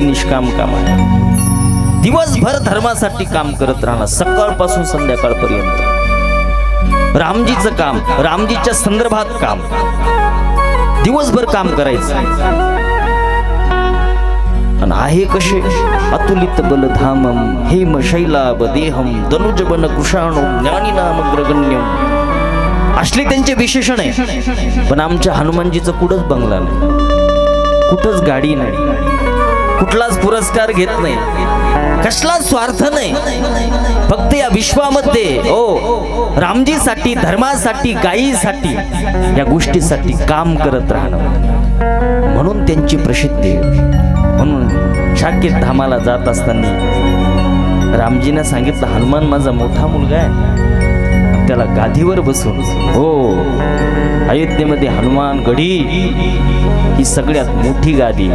निष्काम काम आहे. दिवसभर धर्मासाठी काम करत राहणं, सकाळपासून संध्याकाळपर्यंत रामजीचं काम, रामजीच्या संदर्भात काम, दिवसभर काम करायचं. आणि आहे कसे अतुलित बलधामम हेम शैलाब देहम दनुज बन कुशाणो ज्ञानी नाम ग्रगण्यम, असले त्यांचे विशेषण आहे. पण आमच्या हनुमानजीचं कुठंच बंगला नाही, कुठंच गाडी नाही, कुठलाच पुरस्कार घेत नाही, कसलाच स्वार्थ नाही. फक्त या विश्वामध्ये रामजीसाठी, धर्मासाठी, गायीसाठी, या गोष्टीसाठी काम करत राहणं, म्हणून त्यांची प्रसिद्धी. म्हणून शाकेत धामाला जात असताना रामजीने सांगितलं, हनुमान माझा मोठा मुलगा आहे, त्याला गादीवर बसून. हो, अयोध्येमध्ये हनुमान गडी ही सगळ्यात मोठी गादी.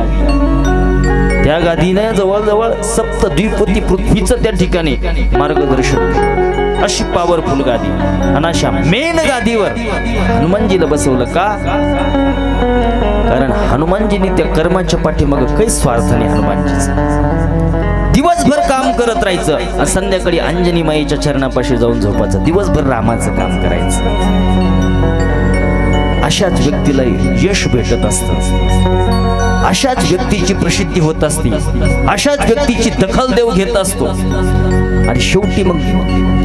त्या गादीने जवळजवळ सप्तद्वीपती पृथ्वीचं त्या ठिकाणी मार्गदर्शन, अशी पॉवरफुल गादी. आणि अशा मेन गादीवर हनुमानजीला बसवलं का? कारण हनुमानजीने त्या कर्माच्या पाठीमागे काही स्वार्थ नाही. हनुमानजीचा दिवसभर काम करत राहायचं आणि संध्याकाळी अंजनी माईच्या चरणापाशी जाऊन झोपायचं, दिवसभर रामाचं काम करायचं. अशाच व्यक्तीला यश भेटत असतं, अशाच व्यक्तीची प्रसिद्धी होत असते, अशाच व्यक्तीची दखल देव घेत असतो आणि शेवटी मग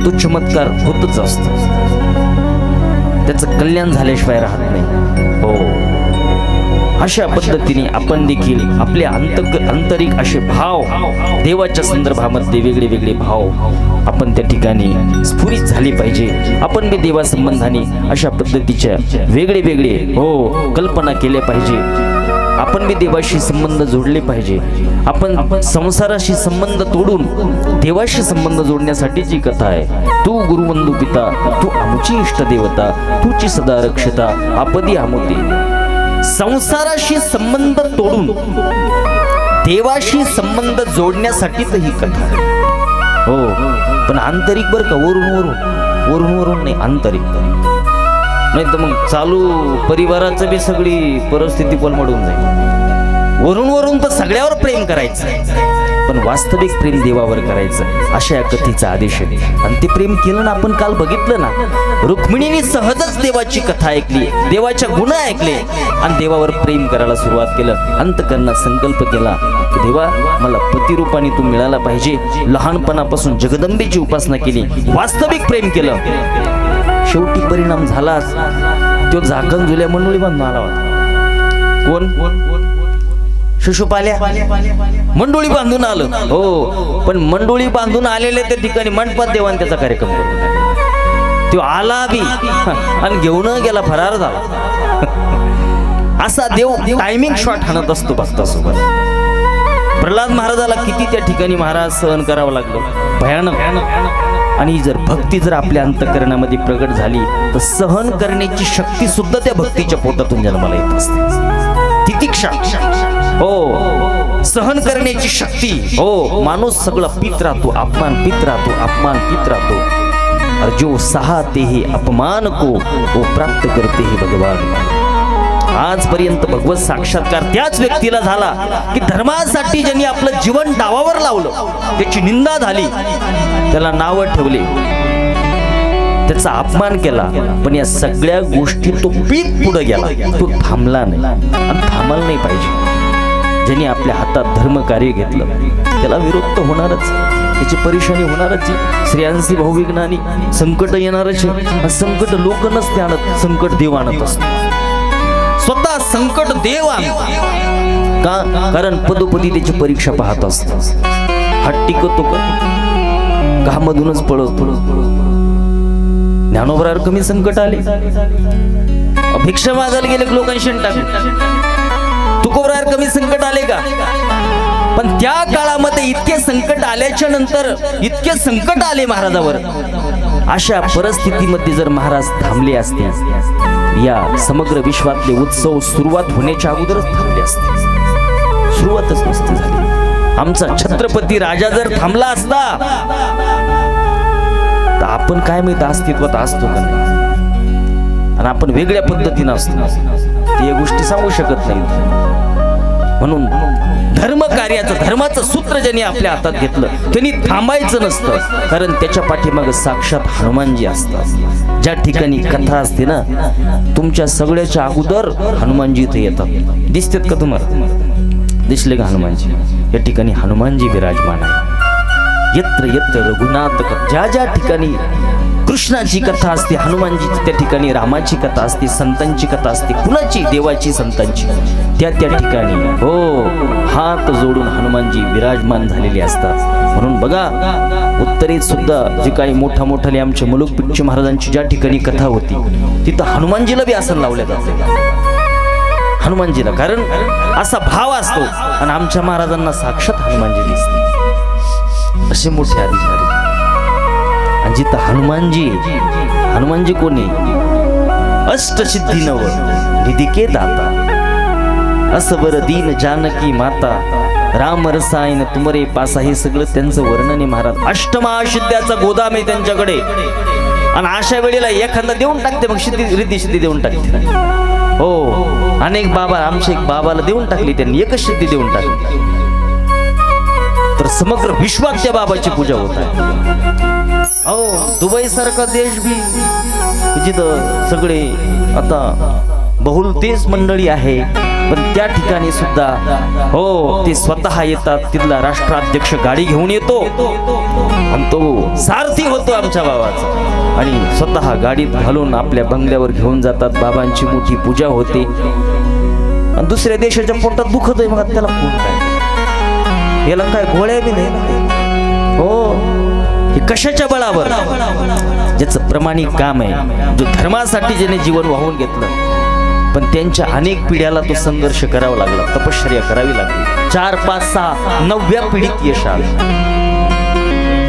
तो चमत्कार होतच असतो, त्याचं कल्याण झाल्याशिवाय राहत नाही. हो, अशा पद्धतीने आपण देखील आपले आंतरिक असे भाव, देवाच्या संदर्भामध्ये वेगळे वेगळे भाव आपण त्या ठिकाणी स्फुरित झाले पाहिजे. आपण बी देवासंबंधाने अशा पद्धतीच्या वेगळे वेगळे कल्पना केल्या पाहिजे. आपण बी देवाशी संबंध जोडले पाहिजे. आपण संसाराशी संबंध तोडून देवाशी संबंध जोडण्यासाठीची कथा आहे. तू गुरुबंधू पिता, तू आमची इष्ट देवता, तुची सदा रक्षता आपदी आमोते. संसाराशी संबंध तोडून देवाशी संबंध जोडण्यासाठीच ही कथा आहे. हो, पण आंतरिक बरं का, वरून वरून नाही, आंतरिक. नाही तर मग चालू परिवाराचं बी सगळी परिस्थिती कोलमडून जाईल. वरून तर सगळ्यावर प्रेम करायचं, पण वास्तविक प्रेम देवावर करायचं, अशा या कथेचा आदेश आहे. आणि ते प्रेम केलं ना, आपण काल बघितलं ना, रुक्मिणीने सहजच देवाची कथा ऐकली, देवाच्या गुण ऐकले आणि देवावर प्रेम करायला सुरुवात केलं. अंतकरणात संकल्प केला की देवा, मला पतिरूपाने तू मिळाला पाहिजे. लहानपणापासून जगदंबेची उपासना केली, वास्तविक प्रेम केलं. शेवटी परिणाम झालाच. तो झाकण झुल्या मंडोळी बांधून आला होता. कोण? शिशुपाल्या मंडोळी बांधून आलं. हो, पण मंडोळी बांधून आलेले त्या ठिकाणी मंडपात देवान त्याचा कार्यक्रम केला. तो आला बी आणि घेऊन गेला, फरार झाला. असा देव टायमिंग शॉट हाणत असतो भक्तासोबत. प्रल्हाद महाराजाला किती त्या ठिकाणी महाराज सहन करावं लागलं, भयानक. आणि जर भक्ती जर आपल्या अंतःकरणामध्ये प्रगट झाली तर सहन करण्याची शक्ती सुद्धा त्या भक्तीच्या पोटातून जन्माला येत असते. तितिक्षा, हो, सहन करण्याची शक्ती. हो, माणूस सगळं पीत राहतो, अपमान पीत राहतो. और जो सहाते ही अपमान को वो प्राप्त करते ही भगवान. आजपर्यंत भगवत साक्षात्कार त्याच व्यक्तीला झाला की धर्मासाठी ज्यांनी आपलं जीवन डावावर लावलं, त्याची निंदा झाली, त्याला नाव ठेवले, त्याचा अपमान केला, पण या सगळ्या गोष्टी तो पीक पुढे गेला, तो थांबला नाही आणि थांबायला नाही पाहिजे. ज्यांनी आपल्या हातात धर्म कार्य घेतलं त्याला विरोध तर होणारच, त्याची परेशानी होणारच. श्रेयांसी भाऊविघ्नानी संकट येणारच. संकट लोक नसते आणत, संकट देव आणत असतो. स्वतः संकट देव आणतो. का? कारण पदोपदी त्याची परीक्षा पाहत असतो. हा टिकतो का मधूनच पळत. ज्ञानोबरावर कमी संकट आले, भिक्षा मागायला गेले लोकांशी टाकले. तुकोबरावर कमी संकट आले का? पण त्या काळामध्ये इतके संकट आल्याच्या नंतर इतके संकट आले महाराजावर. अशा परिस्थितीमध्ये जर महाराज थांबले असते, या समग्र विश्वातले उत्सव सुरुवात होण्याच्या अगोदरच थांबले असते. सुरुवातच नसती झाली. आमचा छत्रपती राजा जर थांबला असता तर आपण काय माहित अस्तित्वात असतो का नाही, आणि आपण वेगळ्या पद्धतीनं असतो, ते या गोष्टी सांगू शकत नाहीत. म्हणून धर्म कार्याचं, धर्माचं सूत्र ज्यांनी आपल्या हातात घेतलं त्यांनी थांबायचं नसतं, कारण त्याच्या पाठीमागे साक्षात हनुमानजी असतात. ज्या ठिकाणी कथा असते ना, तुमच्या सगळ्याच्या अगोदर हनुमानजी इथे येतात. दिसतात का तुम्हाला? दिसले का हनुमानजी? या ठिकाणी हनुमानजी विराजमान आहे. यत्र यत्र रघुनाथ, ज्या ज्या ठिकाणी कृष्णाची कथा असते, हनुमानजीची त्या ठिकाणी रामाची कथा असते, संतांची कथा असते, कुणाची? देवाची, संतांची. त्या त्या ठिकाणी हो हात जोडून हनुमानजी विराजमान झालेले असतात. म्हणून बघा, उत्तरेत सुद्धा जे काही मोठाले आमच्या मुलुक पिच्चू महाराजांची ज्या ठिकाणी कथा होती, तिथं हनुमानजीला बी आसन लावलं जातं. हनुमानजीला, कारण असा भाव असतो. आणि आमच्या महाराजांना साक्षात हनुमानजी दिसते, असे मोठे अधिकारी. आणि जिथं हनुमानजी कोणी? अष्टसिद्धी नव निधी के दाता, असबर दीन जानकी माता, राम रसायन तुमरे पासा. हे सगळं त्यांचं वर्णन आहे महाराज. अष्टमहासिद्ध्याचा गोदाम आहे त्यांच्याकडे. आणि अशा वेळेला एखादा देऊन टाकते, मग रिद्धी सिद्धी देऊन टाकते. हो, अनेक बाबा, आमच्या एक बाबाला देऊन टाकली त्यांनी, एकच सिद्धी देऊन टाकली. तर समग्र विश्वात त्या बाबाची पूजा होत आहे. हो, दुबई सारखा देश भी जिथं सगळे आता बहुल तेच मंडळी आहे, पण त्या ठिकाणी सुद्धा हो ते स्वतः येतात. तिथला राष्ट्राध्यक्ष गाडी घेऊन येतो आणि तो सारथी होतो आमच्या बाबाचा, आणि स्वतः गाडीत घालून आपल्या बंगल्यावर घेऊन जातात. बाबांची मोठी पूजा होते. आणि दुसऱ्या देशाच्या पोटात दुखत आहे, मग त्याला कोण काय, याला काय गोळ्या बी नाही. हो, हे कशाच्या बळावर? ज्याचं प्रमाणिक काम आहे, जो धर्मासाठी ज्याने जीवन वाहून घेतलं पण त्यांच्या अनेक पिढ्याला तो संघर्ष करावा लागला, तपश्चर्या करावी लागली. 4, 5, 6, 9व्या पिढीत यश आलं.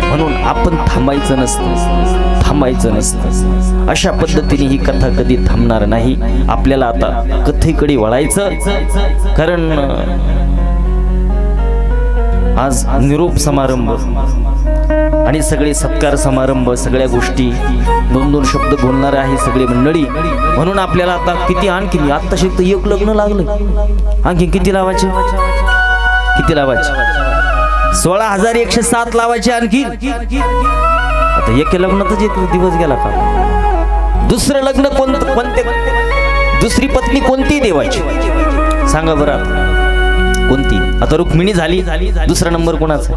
म्हणून आपण थांबायचं नसतं, थांबायचं नसतं. अशा पद्धतीने ही कथा कधी थांबणार नाही. आपल्याला आता कथेकडे वळायचं, कारण आज निरोप समारंभ आणि सगळे सत्कार समारंभ, सगळ्या गोष्टी 2-2 शब्द बोलणारे आहे सगळे मंडळी. म्हणून आपल्याला आता किती आणखी आत्ता शिकत एक लग्न लागलं, आणखी किती लावायचे, किती लावायचे? 16,107 लावायचे आणखी. आता एक लग्नातच एक दिवस गेला का? दुसरं लग्न कोणते, दुसरी पत्नी कोणती देवायची सांगा बरं आता, कोणती? आता रुक्मिणी झाली, दुसरा नंबर कोणाचा?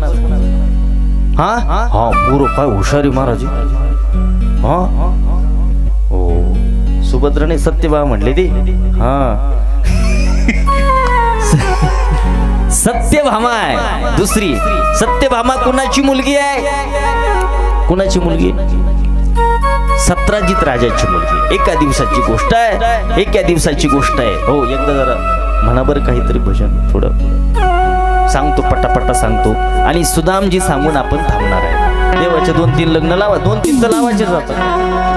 हा हा पूर्व काय हुशारी महाराज. हा हो, सुभद्राने सत्यभामा म्हटले ते. हा सत्यभामा आहे दुसरी. सत्यभामा कुणाची मुलगी आहे? कुणाची मुलगी? सत्राजित राजाची मुलगी. एका दिवसाची गोष्ट आहे, एका दिवसाची गोष्ट आहे. हो, एकदा जरा म्हणा बरं काहीतरी भजन, थोडं सांगतो, पटापटा सांगतो. आणि सुदामजी सांगून आपण थांबणार आहे. देवाचे 2-3 लग्न लावा, 2-3 तर लावायचे जातात.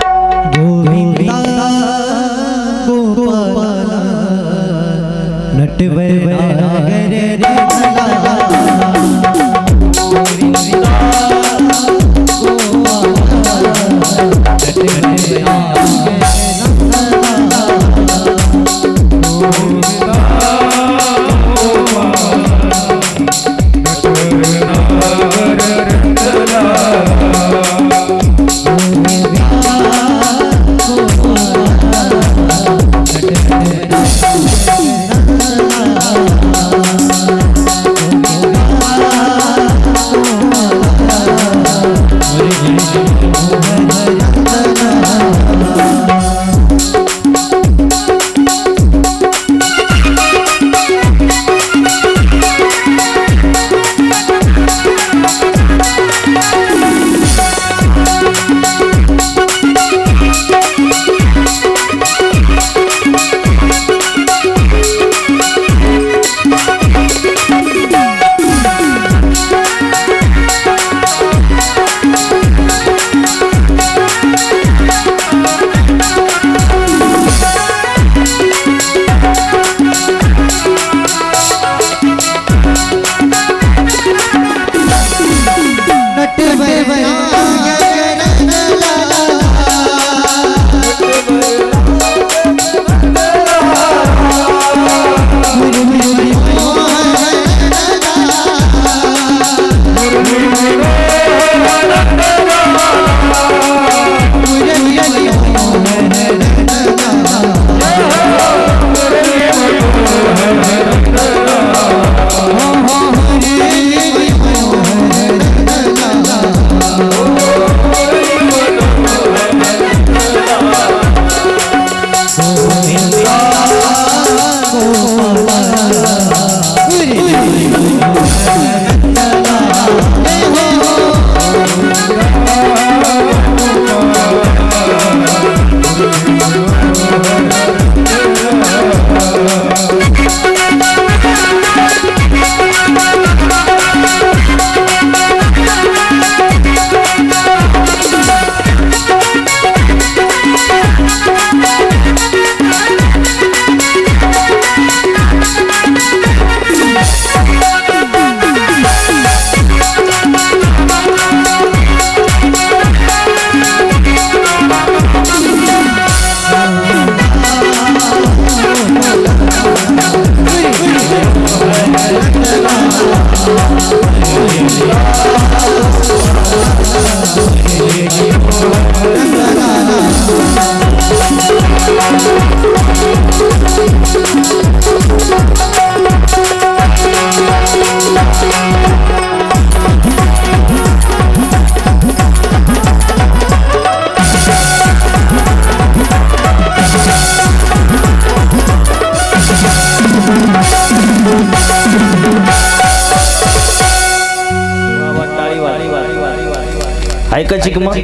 ऐकायची का मग?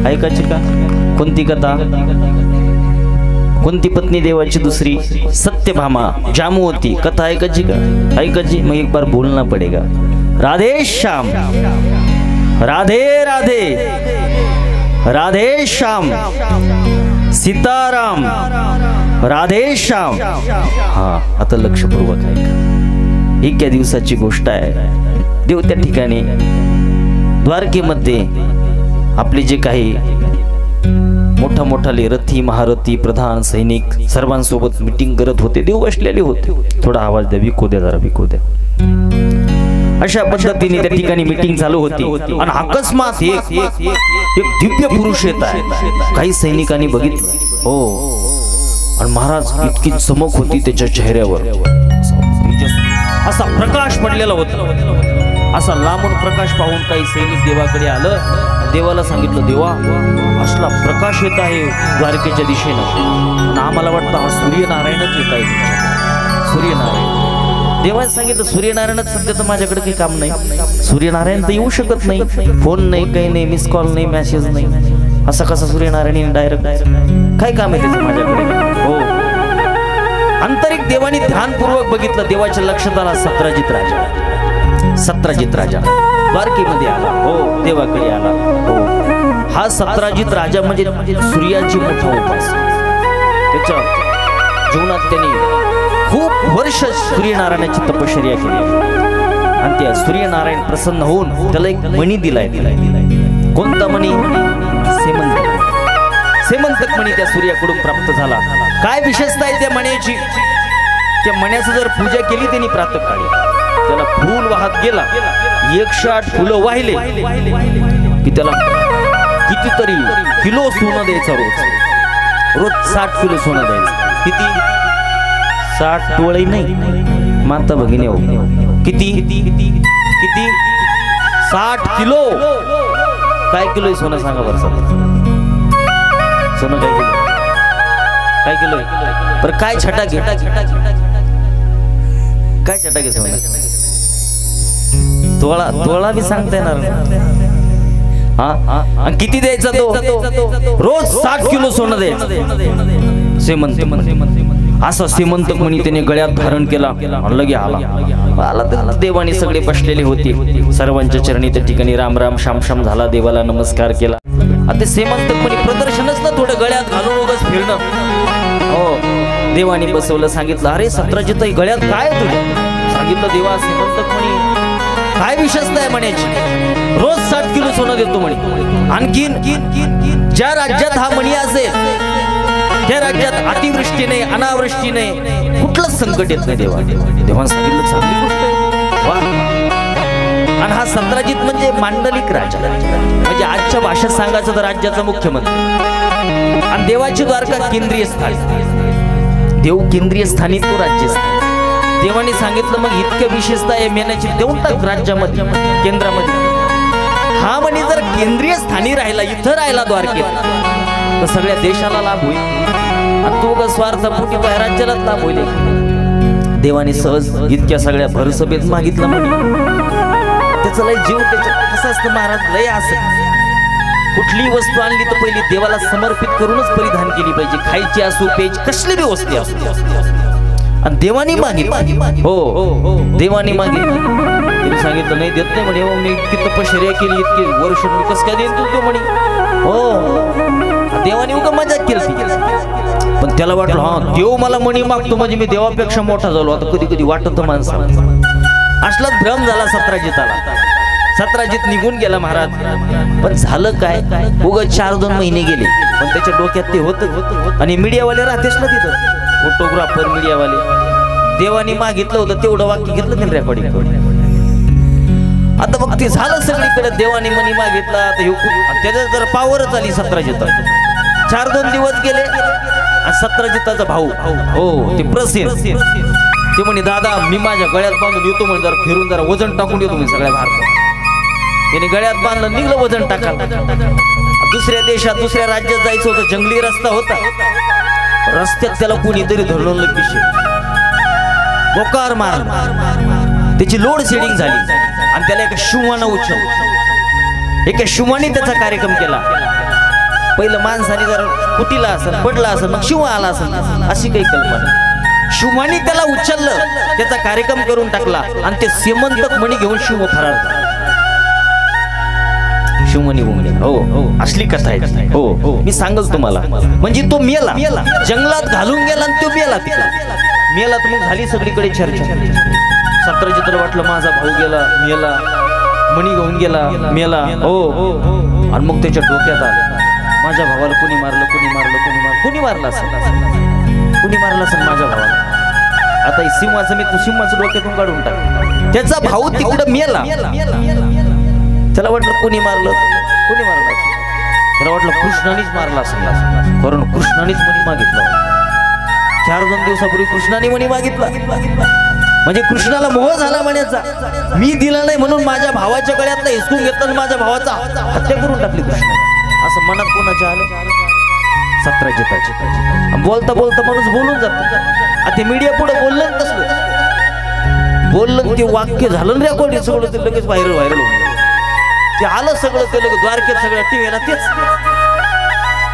ऐकायची का? कोणती कथा? कोणती पत्नी देवाची दुसरी? सत्यभामा, जामवती. कथा ऐकायची का? ऐकायची. मग एक बार बोलना पडेगा. राधे श्याम, राधे राधे, राधे श्याम, सीताराम, राधे श्याम. हा, आता लक्षपूर्वक ऐका. एका दिवसाची गोष्ट आहे. देव त्या ठिकाणी द्वारकेमध्ये आपले जे काही मोठा मोठाले रथी, महारथी, प्रधान, सैनिक सर्वांसोबत मीटिंग करत होते. देव बसलेले होते. थोडा आवाज द्या, विको द्या जरा, विको द्या. अशा पद्धतीने त्या ठिकाणी मीटिंग चालू होती आणि अकस्मात एक दिव्य पुरुष येत आहे. काही सैनिकांनी बघितलं. हो, आणि महाराज इतकी चमक होती त्याच्या चेहऱ्यावर, असा प्रकाश पडलेला होता. असा लांबून प्रकाश पाहून काही सैनिक देवाकडे आलं. देवाला सांगितलं, देवा असला प्रकाश येत आहे द्वारकेच्या दिशेनं. आम्हाला वाटतं हा सूर्यनारायणच येत आहे तुमच्याकडे. सूर्यनारायण. देवाने सांगितलं, सूर्यनारायणच सध्या तर माझ्याकडे काही काम नाही. सूर्यनारायण तर येऊ शकत नाही. फोन नाही, काही नाही, मिस कॉल नाही, मेसेज नाही. असा कसा सूर्यनारायण डायरेक्ट? काय काम आहे त्याचं माझ्याकडे? हो. आंतरिक देवाने ध्यानपूर्वक बघितलं. देवाच्या लक्षात आला सत्राजित राजा. सत्राजित राजा द्वारकेमध्ये आला. हो, देवाकडे आला. हो, हा सत्राजित राजा म्हणजे सूर्याची मोठा उपास. त्याच्या जीवनात त्यांनी खूप वर्ष सूर्यनारायणाची तपश्चर्या केली आणि त्या सूर्यनारायण प्रसन्न होऊन त्याला एक मणी दिलाय. कोणता मणी? सेमंतक. सेमंतक मणी त्या सूर्याकडून प्राप्त झाला. काय विशेषता आहे त्या मण्याची? त्या मण्याचं जर पूजा केली त्यांनी प्रातःकाळी, त्याला फूल वाहत गेला, 108 फुलं वाहिले की त्याला कितीतरी किलो सोनं द्यायचं. रोज 60 किलो सोनं द्यायचं. किती? 60 तोळे नाही माता भगिनी. हो, किती किती 60 किलो. काय किलो आहे सोनं सांगा बरं? सोनं काय किलो? काय किलो आहे? बरं काय छटा घे? काय छटा घे सोनं? तोळा. तोळा बी सांगता येणार. हा, किती द्यायचा तो? रोज 60 किलो सोनं द्यायचं. श्रीमंत. असं श्रीमंतक म्हणी त्याने गळ्यात धारण केला. लगे आला तर देवाने सगळे बसलेले होते. सर्वांच्या चरणी त्या ठिकाणी राम राम श्याम श्याम झाला. देवाला नमस्कार केला. आता श्रीमंतक म्हणी प्रदर्शनच ना, थोडं गळ्यात घालून उगाच फिरणं. हो, देवाने बसवलं. सांगितलं, अरे सत्राजित गळ्यात काय तुझ्या? सांगितलं, देवा श्रीमंतक म्हणी काय विशेषता आहे म्हणायची? रोज 60 किलो सोनं देतो म्हणे. आणखीन ज्या राज्यात हा मणी असेल त्या राज्यात अतिवृष्टी नाही, अनावृष्टी नाही, कुठलंच संकट येत नाही. देवाने सांगितलं, चांगली गोष्ट आहे. वा. आणि हा सत्राजित म्हणजे मांडलिक राजा, म्हणजे आजच्या भाषेत सांगायचं तर राज्याचा मुख्यमंत्री. आणि देवाची द्वारका केंद्रीय स्थान. देव केंद्रीय स्थानी, तो राज्यस्थान. देवाने सांगितलं, मग इतक्या विशेषता आहे मेण्याची देऊन टाक राज्यामध्ये, केंद्रामध्ये. हा म्हणे जर केंद्रीय स्थानी राहिला, इथं राहिला द्वारकेत, तर सगळ्या देशाला लाभ होईल. आणि तो स्वार्थापोटी राज्यालाच लाभ होईल. देवाने सहज इतक्या सगळ्या भरसभेत मागितलं म्हणे. त्याचं लय जीव त्याच्यात कसं असतं महाराज, लय असं कुठली वस्तू आणली तर पहिली देवाला समर्पित करूनच परिधान केली पाहिजे. खायची असो, प्यायची, कसली बी वस्तू असो. आणि देवानी मागितलं. हो, देवानी मागितलं. सांगितलं, नाही देत नाही म्हणे. मी इतकी तपश्चर्या केली, इतकी वर्ष, मी कसं काय देईन तू म्हणे. हो, देवाने उगा मजा केली. पण त्याला वाटलं, हा देव मला मणी मागतो म्हणजे मी देवापेक्षा मोठा झालो. आता कधी कधी वाटत माणसाला. असलाच भ्रम झाला सत्राजिताला. सत्राजित निघून गेला महाराज. पण झालं काय? उगा 4-2 महिने गेले, पण त्याच्या डोक्यात ते होतं. आणि मीडियावाले राहतेच ना तिथं, फोटोग्राफर, मीडियावाले. देवाने मागितलं होतं तेवढं वाक्य घेतलं त्यांनी रेकॉर्डिंग करून. आता मग ते झालं सगळीकडे. देवाने मणी मागितला, त्याच्या जर पावरच आली सत्राजिताला. 4-2 दिवस गेले आणि सत्राजिताचा भाऊ, हो ते प्रसेन, ते म्हणे, दादा मी माझ्या गळ्यात बांधून येतो म्हणे, जरा फिरून जरा वजन टाकून येतो म्हणे सगळ्या भारतात. त्याने गळ्यात बांधलं, निघलं वजन टाकायला. दुसऱ्या देशात, दुसऱ्या राज्यात जायचं होतं. जंगली रस्ता होता. रस्त्यात त्याला कोणीतरी धरलं, पिशे बोकार मार. त्याची लोड शेडिंग झाली आणि त्याला एका शिवानं उचललं. एका शिवाने त्याचा कार्यक्रम केला. पहिलं माणसाने जर कुटीला असेल पडला असेल मग शिव आला असेल अशी काही कल्पना. शिवानी त्याला उचललं, त्याचा कार्यक्रम करून टाकला आणि ते सीमंतक मणी घेऊन शिव फरार झाला. शिवमणी बोंबले. हो असली कथा आहे. हो मी सांगल तुम्हाला. म्हणजे तो मेला, जंगलात घालून गेला आणि तो मेला. मेला तर मग झाली सगळीकडे चर्चा. सत्राजितला वाटलं माझा भाऊ गेला, मेला, मणी घेऊन गेला, मेला. हो आणि मग त्याच्या डोक्यात आलं माझ्या भावाला कोणी मारलं, कोणी मारलं असेल, कोणी मारलं असेल माझ्या भावाला. आता सिंहाचं मी सिंहाचं डोक्यातून काढून टाक. त्याचा भाऊ तिकडं मेला. त्याला वाटलं कोणी मारलं असेल. त्याला वाटलं कृष्णानेच मारला असेल, कारण कृष्णानेच मणी मागितला. 4-2 दिवसापूर्वी कृष्णाने मणी मागितला. म्हणजे कृष्णाला मोह झाला म्हणायचा. मी दिला नाही म्हणून माझ्या भावाच्या गळ्यातला हिसकून घेतला आणि माझ्या भावाचा हत्या करून टाकली कृष्णाने. असं मनात कोणाच्या आलं? सत्राजिताची. बोलता बोलता माणूस बोलून जातो. आता मीडिया पुढे बोललं तसलं बोललं, ते वाक्य झालं ना रेकॉर्ड, सगळं ते लगेच व्हायरल होऊन ते आलं सगळं. ते लगेच द्वारकेत सगळ्या टीव्हीला तेच.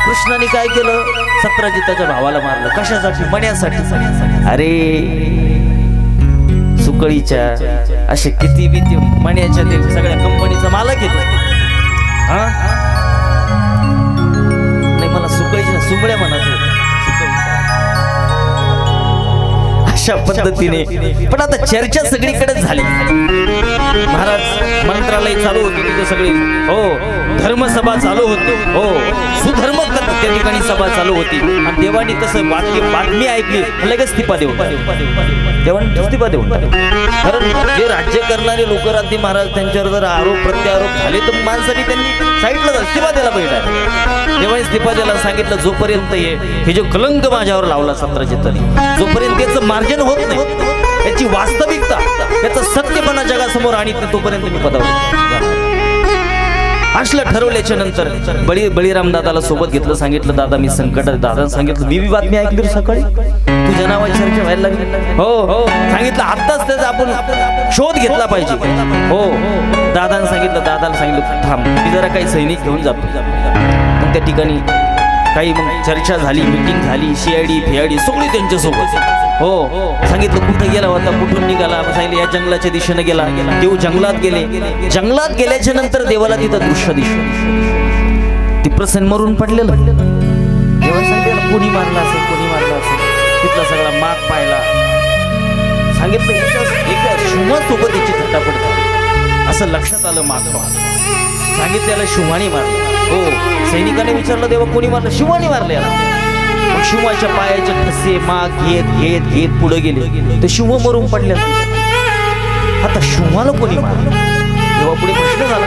कृष्णाने काय केलं? सत्राजिताच्या भावाला मारलं. कशासाठी? मण्यासाठी. अरे सुकळीच्या असे किती भीती मण्याच्या ते सगळ्या कंपनीचा मालक येतो. हा नाही मला सुकळीच्या सुंबळ्या म्हणत अशा पद्धतीने. पण आता चर्चा सगळीकडे झाली. महाराज मंत्रालय चालू होते तिथे सगळी. हो धर्मसभा चालू होती. हो सुधर्म त्या ठिकाणी सभा चालू होती. आणि देवानी तसं बातमी ऐकली लगेच इस्तिफा देऊन देवानी इस्तिफा देऊन. कारण जे राज्य करणारे लोक राहते महाराज त्यांच्यावर जर आरोप प्रत्यारोप झाले तर माणसाने त्यांनी साईडला इस्तिफा द्यायला पाहिजे. देवाने इस्तिफा द्यायला सांगितलं. जोपर्यंत हे जो कलंक माझ्यावर लावला सत्राजिताने, जोपर्यंत त्याचं मार्जन होत नाही, याची वास्तविकता, याचं सत्यपणा जगासमोर आणीत नाही, तोपर्यंत मी पदावर. असलं ठरवल्याच्या नंतर बळीराम दादाला सोबत घेतलं. सांगितलं दादा मी संकटात. दादा सांगितलं मी बी बातमी ऐकली सकाळी तुझ्या नावाची चर्चा व्हायला लागली. हो सांगितलं आत्ताच त्याचा आपण शोध घेतला पाहिजे. हो दादाने सांगितलं थांब मी जरा काही सैनिक घेऊन जातो. मग त्या ठिकाणी काही मग चर्चा झाली, मीटिंग झाली. CID FID सगळी त्यांच्यासोबत. हो सांगितलं कुठं गेला होता, कुठून निघाला. सांगितलं या जंगलाच्या दिशेने गेला. देव जंगलात गेले. जंगलात गेल्याच्या नंतर देवाला तिथं दृश्य दिसलं. ती प्रसन्न मरून पडलेलं. देवाला सांगितलं कोणी मारला असेल. तिथला सगळा माग पाहिला. सांगितलं एका शिवासोबत याची झटापट झाली. असं लक्षात आलं माग पाहून. सांगितलं त्याला शिवानी मारलं. हो सैनिकाने विचारलं देवा कोणी मारलं? शिवानी मारलं याला. मग शिवाच्या पायाचे ठसे माग घेत पुढे गेले तर शिव मरून पडले. आता शिवाला कोणी मारलं? तेव्हा पुढे प्रश्न झाला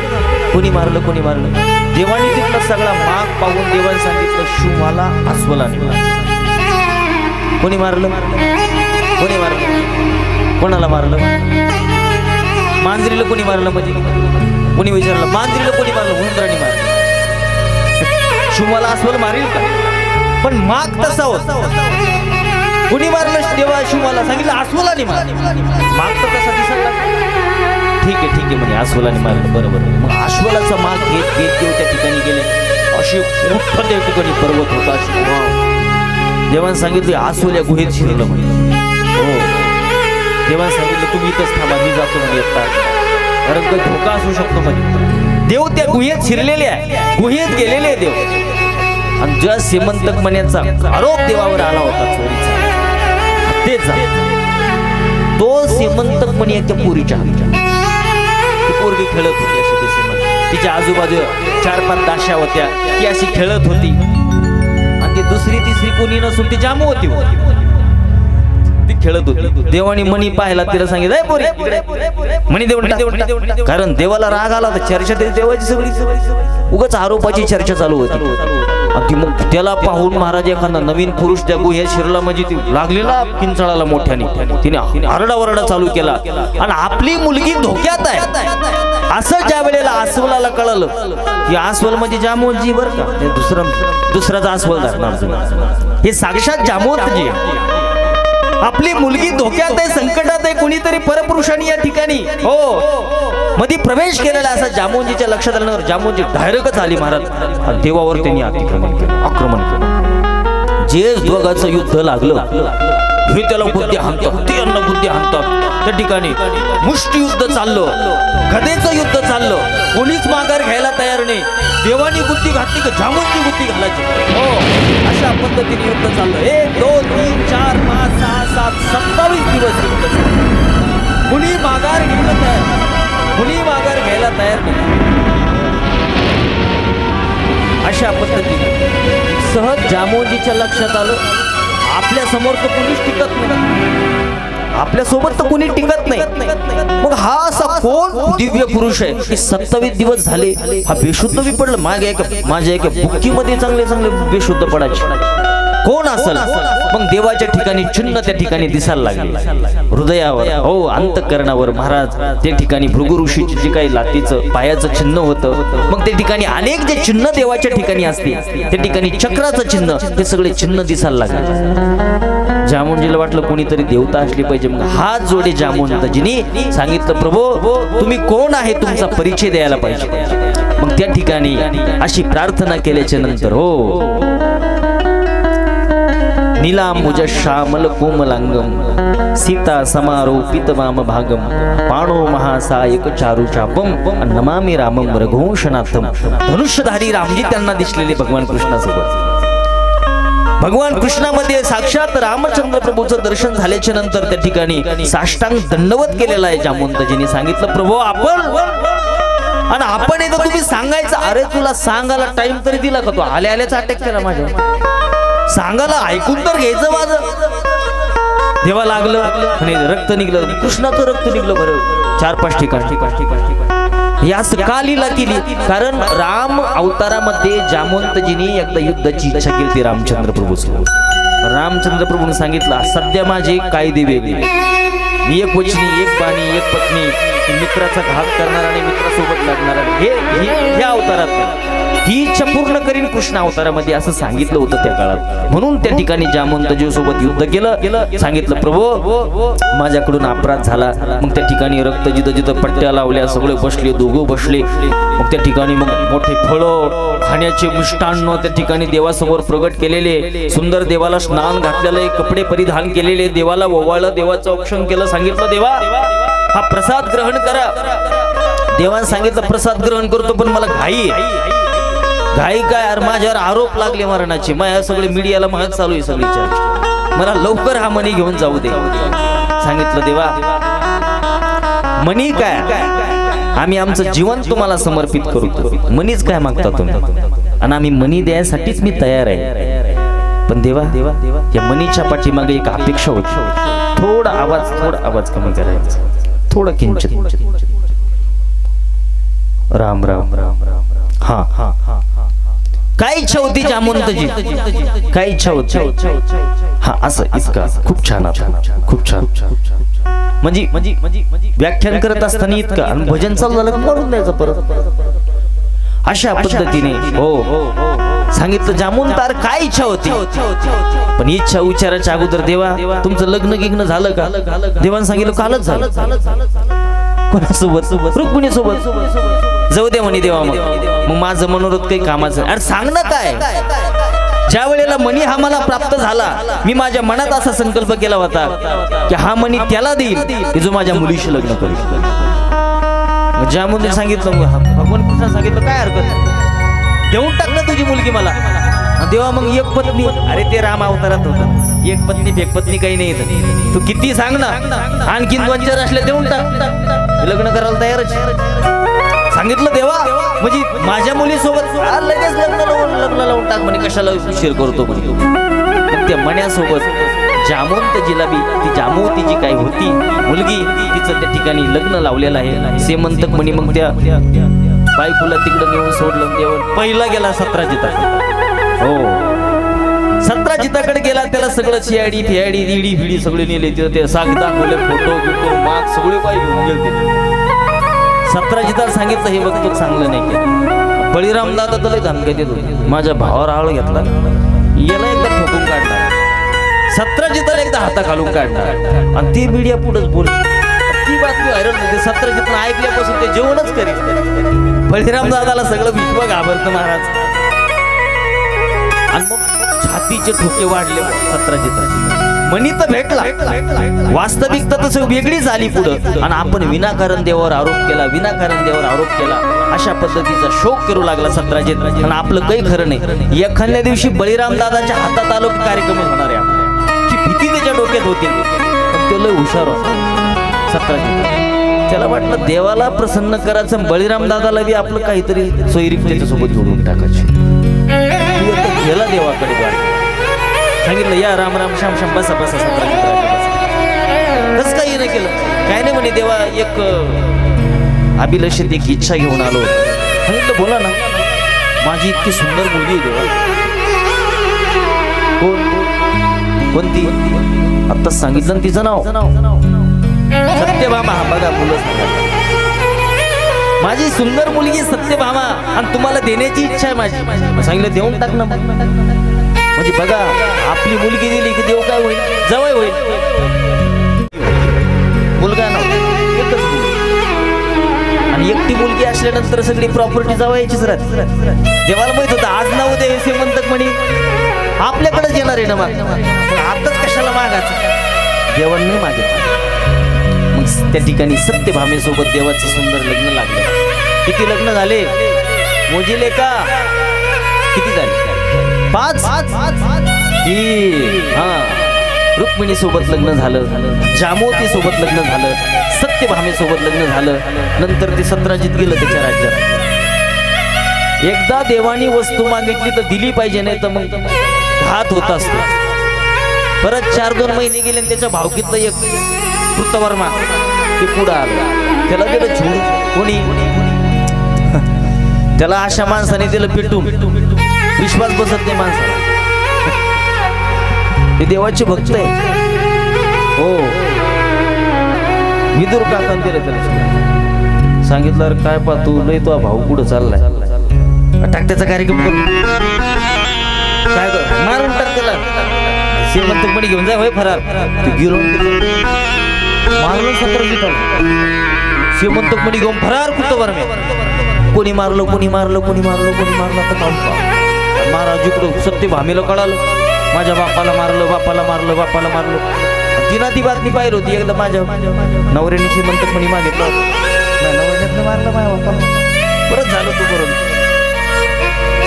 कोणी मारलं. देवाने तिथला सगळा माग पाहून देवाने सांगितलं शिवाला अस्वलाने मारलं. कोणी मारलं? कोणाला मारलं? मांजरीला कोणी मारलं? म्हणजे कोणी विचारलं मांजरीला कोणी मारलं? उंदराने मारलं. शिवाला अस्वल मारेल का? पण माग तसा होता. कुणी मारलं देवा शिवाला? सांगितलं अस्वलाने मारलं. माग तर तसा दिसायला. ठीक आहे म्हणे अस्वलाने मारलं. बरोबर. मग अस्वलाचा माग घेत देव त्या ठिकाणी गेले. अशी मोठं त्या ठिकाणी पर्वत होता. देवाने सांगितलं अस्वल या गुहेत शिरलं म्हणे. हो देवाने सांगितलं तुम्ही इथंच थांबा मी जातो म्हणे येतात. कारण काही धोका असू शकतो म्हणे. देव त्या गुहेत शिरलेले आहे. गुहेत गेलेले देव. आणि ज्या सीमंतक मण्याचा आरोप देवावर आला होता चोरीचा तेच तो सीमंतक मणी त्या पोरीच्या ती पोरगी खेळत होती अशी ती सीमंत. तिच्या आजूबाजू 4-5 दाशा होत्या. ती अशी खेळत होती. आणि ती दुसरी तिसरी कोणी नसून ती जामू होती. ती खेळत होती. देवानी मणी पाहिला. तिला सांगितलं पोरी मणी देऊन. कारण देवाला राग आला होता. चर्चा देवाची सगळी उगाच आरोपाची चर्चा चालू होती. आणि मग त्याला पाहून महाराज एखादा नवीन पुरुष त्या गुहेत शिरला म्हणजे ती लागलेला किंचाळाला मोठ्याने. तिने आरडाओरडा चालू केला. आणि आपली मुलगी धोक्यात आहे असं ज्या वेळेला अस्वलाला कळलं की अस्वल म्हणजे जामोदजी बरं का. दुसराच अस्वल धरणार हे साक्षात जामोदजी. आपली मुलगी धोक्यात आहे, संकटात आहे, कोणीतरी परपुरुषांनी या ठिकाणी हो मध्ये प्रवेश केलेला असा जामोजीच्या लक्षात आल्यावर जामोजी डायरेक्टच आली महाराज देवावर त्यांनी अतिक्रमण केलं, आक्रमण केलं. जे दोघांचं युद्ध लागलं हे त्याला बुद्धी हाणतात, ते यांना बुद्धी हाणतात. त्या ठिकाणी मुष्टी युद्ध चाललं, गदेचं युद्ध चाललं, कोणीच माघार घ्यायला तयार नाही. देवानी बुद्धी घातली की जामोजी बुद्धी घालायची हो, अशा पद्धतीने युद्ध चाललं. 1 2 3 4 5 6 7 27 दिवस युद्ध चाललं. कुणी माघार घ्यायला तयार, कुणी माघार घ्यायला तयार नाही. अशा पद्धतीने सहज जामोजीच्या लक्षात आलं आपल्या समोर तर कोणीच टिकत नाही, आपल्या सोबत तर कोणी टिकत नाही. मग हा असा कोण दिव्य पुरुष आहे की 27 दिवस झाले हा बेशुद्ध बी पडलं. माझ्या एका बुक्कीमध्ये चांगले चांगले बेशुद्ध पडायचे. कोण असेल? मग देवाच्या ठिकाणी चिन्ह त्या ठिकाणी दिसायला लागले हृदयावर हो, अंतःकरणावर. महाराज त्या ठिकाणी भृगु ऋषीचे जे काही लातीचं पायाचं चिन्ह होतं, मग त्या ठिकाणी अनेक जे चिन्ह देवाच्या ठिकाणी असते त्या ठिकाणी चक्राचं चिन्ह, हे सगळे चिन्ह दिसायला लागले. जामोजीला वाटलं कोणीतरी देवता असली पाहिजे. मग हात जोडे जामोजींनी सांगितलं प्रभू तुम्ही कोण आहे, तुमचा परिचय द्यायला पाहिजे. मग त्या ठिकाणी अशी प्रार्थना केल्याच्या नंतर हो नीलांबुज श्यामल कोमलांगम सीता समारोपित वाम भागम पाणो महासायक चारु चापम नमामि रामम रघुवंशनाथम. धनुष्यधारी रामजी त्यांना दिसलेले भगवान कृष्णासोबत. भगवान कृष्णामध्ये साक्षात रामचंद्र प्रभूचं दर्शन झाल्याच्या नंतर त्या ठिकाणी साष्टांग दंडवत केलेला आहे. जामवंतजींनी सांगितलं प्रभू आपण आपण येतो तुम्ही सांगायचं. अरे तुला सांगायला टाइम तरी दिला का? तू आल्या आल्याचा अटॅक केला माझ्या. सांगायला ऐकून तर घ्यायचं माझं. देवा लागलं आणि रक्त निघलं, कृष्णाचं रक्त निघलं बरं 4-5 ठिकाणी. यास का लीला केली? कारण राम अवतारामध्ये जामवंतजींनी एकदा युद्धाची इच्छा केली ती रामचंद्र प्रभू सोबत. रामचंद्र प्रभूने सांगितलं सध्या माझे कायदे वेगळे, मी एक वचनी, एक बाणी, एक पत्नी, मित्राचा घात करणार आणि मित्रासोबत लढणार हे अवतारात ही इच्छा पूर्ण करीन कृष्ण अवतारामध्ये असं सांगितलं होतं त्या काळात. म्हणून त्या ठिकाणी जामवंतजी सोबत युद्ध केलं. सांगितलं प्रभू माझ्याकडून अपराध झाला. मग त्या ठिकाणी रक्त जिथं जिथं पट्ट्या लावल्या सगळे बसले, दोघं बसले. मग त्या ठिकाणी मग मोठे फळं खाण्याचे मिष्टान्न त्या ठिकाणी देवासमोर प्रगट केलेले, सुंदर देवाला स्नान घातलेले, कपडे परिधान केलेले, देवाला ओवाळलं, देवाचं औक्षण केलं. सांगितलं देवा हा प्रसाद ग्रहण करा. देवाने सांगितलं प्रसाद ग्रहण करतो पण मला घाई काय अरे माझ्यावर आरोप लागले मरणाचे. माझ्या सगळे मीडियाला महाग चालू आहे सगळी चर्चा, मला लवकर हा मणी घेऊन जाऊ दे. सांगितलं देवा मणी काय, आम्ही आमचं जीवन तुम्हाला समर्पित करू, मनीच काय मागता तुम्ही? आणि आम्ही मणी द्यायसाठीच मी तयार आहे. पण देवा या मनीच्या पाठीमागे एक अपेक्षा होती. थोडा आवाज कमी करायचा, थोडं किंचित. राम राम राम राम. हा काय इच्छा होती जामवंतजी? काय इच्छा होती? हा असं इतका खूप छान, खूप छान. म्हणजे व्याख्यान करत असताना इतका आणि भजन चालू झालं म्हणून द्यायचं परत. अशा पद्धतीने हो सांगितलं जामवंतार काय इच्छा होती. पण इच्छा उच्चाराच्या अगोदर देवा तुमचं लग्न गिग्न झालं का? देवाने सांगितलं कालच झालं. कोणासोबत? रुक्मिणीसोबत. जाऊ दे म्हणे देवा मग माझं मनोरथ काही कामाचं. अरे सांग ना काय? ज्या वेळेला मणी हा मला प्राप्त झाला मी माझ्या मनात असा संकल्प केला होता की हा मणी त्याला देईल की जो माझ्या मुलीशी लग्न करेल. ज्यामुळे सांगितलं भगवान कृष्ण सांगितलं काय हरकत, देऊन टाक ना तुझी मुलगी मला. देवा मग एक पत्नी, अरे ते राम अवतारात होतं, एक पत्नी फेकपत्नी काही नाही येत. तू किती सांग ना, आणखीन 2-4 असले देऊन टाक, लग्न करायला तयारच. सांगितलं देवा म्हणजे माझ्या मुलीसोबत लगेच लग्न लावून टाक म्हणे, कशाला उशीर करतो म्हणे. मग त्या मण्यासोबत जामवंतजीला बी ती जामवती जी काही होती मुलगी तिचं त्या ठिकाणी लग्न लावलेलं आहे. सेमंतक म्हणे. मग त्या बायकोला तिकडं नेऊन सोडलं. देव पहिला गेला 17 जिताकडे. हो 17 जिताकडे गेला. त्याला सगळं CID फिआयडी ईडी फिडी सगळे नेले. ते साग दाखवले, फोटो बिटो माग सगळे काय घेऊन गेले. 17 जिताला सांगितलं हे बघतो चांगलं नाही केलं. बळीराम दादा तर धमक्या देत होते, माझ्या भावावर आळ घेतला, याला एकदा ठोकून काढला. सत्राजितला एकदा हाता घालून काढणार आणि ती मीडिया पुढेच बोल ती बातमी व्हायरल होते. सत्राजितनं ऐकल्यापासून ते जेवणच करीत. बळीराम दादाला सगळं विश्व घाबरतं महाराज. आणि मग छातीचे ठोके वाढले सत्राजित. मनी तर भेटला, वास्तविकता तसं वेगळी झाली पुढं. आणि आपण विनाकारण देवावर आरोप केला, विनाकारण देवावर आरोप केला, अशा पद्धतीचा शोक करू लागला सत्राजित. आणि आपलं काही खरं नाही. एखाद्या दिवशी बळीराम दादाच्या हातात आलो की कार्यक्रम होणार आहे आपला, की भीती त्याच्या डोक्यात होती. पण तो लय हुशार होता सत्राजित. त्याला वाटलं देवाला प्रसन्न करायचं, बळीराम दादाला बी आपलं काहीतरी सोयरीक त्याच्यासोबत जोडून टाकायची. गेला देवाकडे गाडी, सांगितलं या राम राम श्याम श्याम बसा बसा. सत्राजित कसं काही नाही केलं, काय नाही म्हणे. देवा एक अभिलाषित एक इच्छा घेऊन आलो. सांगितलं बोला ना. माझी इतकी सुंदर मुलगी आहे देवा. कोणती? आत्ताच सांगितलं ना तिचं नाव सत्यभामा. बघा मुलं माझी सुंदर मुलगी सत्यभामा आणि तुम्हाला देण्याची इच्छा आहे माझी. सांगितलं देऊन टाक ना. म्हणजे बघा आपली मुलगी दिली की देव काय होईल, जवळ होईल. मुलगा ना एकच मुलगी आणि एकटी मुलगी असल्यानंतर सगळी प्रॉपर्टी जवळचीच राहते. देवाला माहित होतं आज ना उद्या हे म्हणतात म्हणे आपल्याकडेच येणार आहे ना. मग आताच कशाला मागायचं, देवाला नाही मागितलं. मग त्या ठिकाणी सत्यभामेसोबत देवाचं सुंदर लग्न लागलं. किती लग्न झाले मोजिले का? किती झाले? 5. रुक्मिणी सोबत लग्न झालं, जामवती सोबत लग्न झालं, सत्यभामे सोबत लग्न झालं. नंतर ते सत्राजित गेलं त्याच्या राज्यात. एकदा देवानी वस्तू मागितली तर दिली पाहिजे, नाही तर मग घात होत असतो. परत 4-2 महिने गेले आणि त्याच्या भावकीतलं एक कृतवर्मा ते पुढं आलं. त्याला दिलं झोड. कोणी? त्याला अशा माणसाने दिलं पेटून. विश्वास बसत नाही माणसाला. हे देवाचे भक्त आहे. हो विदुर काकांनी दिलं त्याला. सांगितलं अरे काय पा तू लय तो भाऊ पुढं चाललाय, टाक त्याचा कार्यक्रम करू. काय कर मारून टाक त्याला. श्रीमंतपणी घेऊन जा होय फरार. तू गिरून मारलं सत्राजित. श्रीमंतपणी घेऊन फरार कुठं बरं मी. कोणी मारलं कोणी मारलं कोणी मारलं कोणी मारलं. आता काम महाराज इकडं सत्यभामेला कळालं माझ्या बापाला मारलं बापाला मारलं बापाला मारलं. तिनं ती बातमी पाहिली होती. एकदा माझ्या नवऱ्याने श्रीमंतपणी मागितलं नवऱ्याने मारलं माझ्या बापाला. परत झालं तू बरोबर.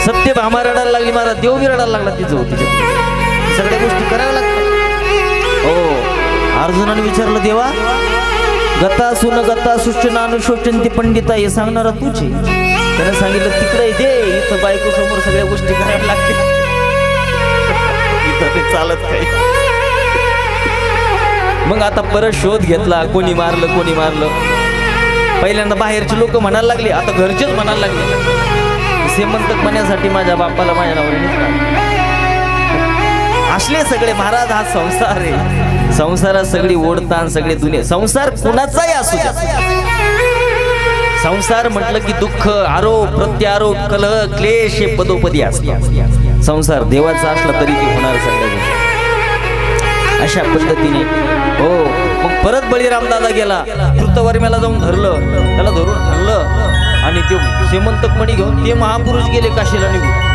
सत्यभामा रडायला लागली, महाराज देव बी रडायला लागला. तिचं तिच्या सगळ्या गोष्टी कराव्या लागतात. हो अर्जुनाने विचारलं देवा गता सुन गता सुष्टनानुशोचंती पंडिता हे सांगणारा तुझे. त्याने सांगितलं तिकडे दे, इथं बायको समोर सगळ्या गोष्टी करायला लागतील. इथं ते चालत काही. मग आता परत शोध घेतला कोणी मारलं कोणी मारलं. पहिल्यांदा बाहेरचे लोक म्हणायला लागले, आता घरचेच म्हणायला लागले श्रीमंतक म्हणण्यासाठी माझ्या बापाला माझ्या नवऱ्याने असले सगळे. महाराज हा संसार आहे, संसारात सगळी ओढतान सगळे दुनिया. संसार कुणाचाही असू द्या, संसार म्हटलं की दुःख आरोप प्रत्यारोप कलह क्लेश हे पदोपदी असतात. संसार देवाचा असला तरी ते होणार सगळं अशा पद्धतीने. हो मग परत बळीराम दादा गेला, कृतवर्म्याला जाऊन धरलं, त्याला धरून आणलं आणि ते श्रीमंतक मणी घेऊन ते महापुरुष गेले काशीला निघून.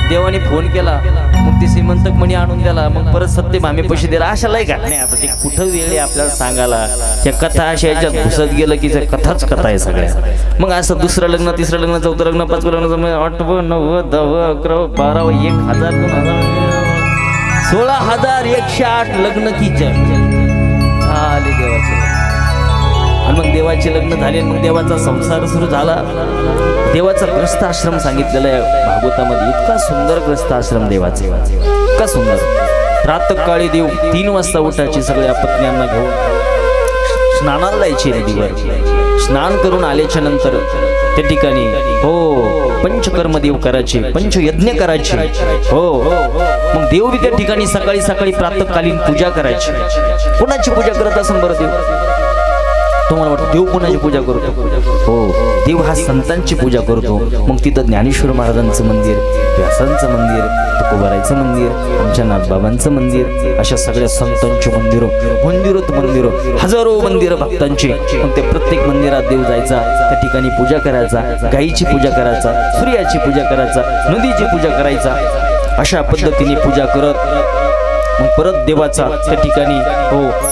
देवाने फोन केला, मग ते श्रीमंतक मणी आणून द्याला. मग परत सत्यभामे पैसे दिला. अशालाही घाट नाही. आता ते कुठं वेळ आहे आपल्याला सांगायला. त्या कथा अशा याच्यात घुसत गेलं की त्या कथाच कथा आहे सगळ्या. मग असं दुसरं लग्न तिसरं लग्न चौथं लग्न पाचवं लग्न 8 9 10 11 12 1000 2000 16,108 लग्न की जय झाले देवाचे. आणि मग देवाचे लग्न झाले. मग देवाचा संसार सुरू झाला. देवाचा ग्रस्त आश्रम सांगितलेला आहे भागवतामध्ये. इतका सुंदर ग्रस्त आश्रम देवाचे, इतका सुंदर. प्रातःकाळी देव 3 वाजता उठायचे, सगळ्या पत्न्यांना घेऊन स्नानाला जायचे नदीवर. स्नान करून आल्याच्या नंतर त्या ठिकाणी हो पंचकर्म देव करायचे, पंचयज्ञ करायचे. हो मग देव बी त्या ठिकाणी सकाळी सकाळी प्रातःकालीन पूजा करायची. कोणाची पूजा करत असेल बरं देव? तुम्हाला वाटतं देव कोणाची पूजा करतो? हो देव हा संतांची पूजा करतो. मग तिथं ज्ञानेश्वर महाराजांचं मंदिर, व्यासांचं मंदिर, तुकोबारायचं मंदिर, आमच्या नाथबाबांचं मंदिर, अशा सगळ्या संतांची मंदिरं हजारो मंदिरं भक्तांची. मग ते प्रत्येक मंदिरात देव जायचा, त्या ठिकाणी पूजा करायचा, गायीची पूजा करायचा, सूर्याची पूजा करायचा, नदीची पूजा करायचा. अशा पद्धतीने पूजा करत मग परत देवाचा त्या ठिकाणी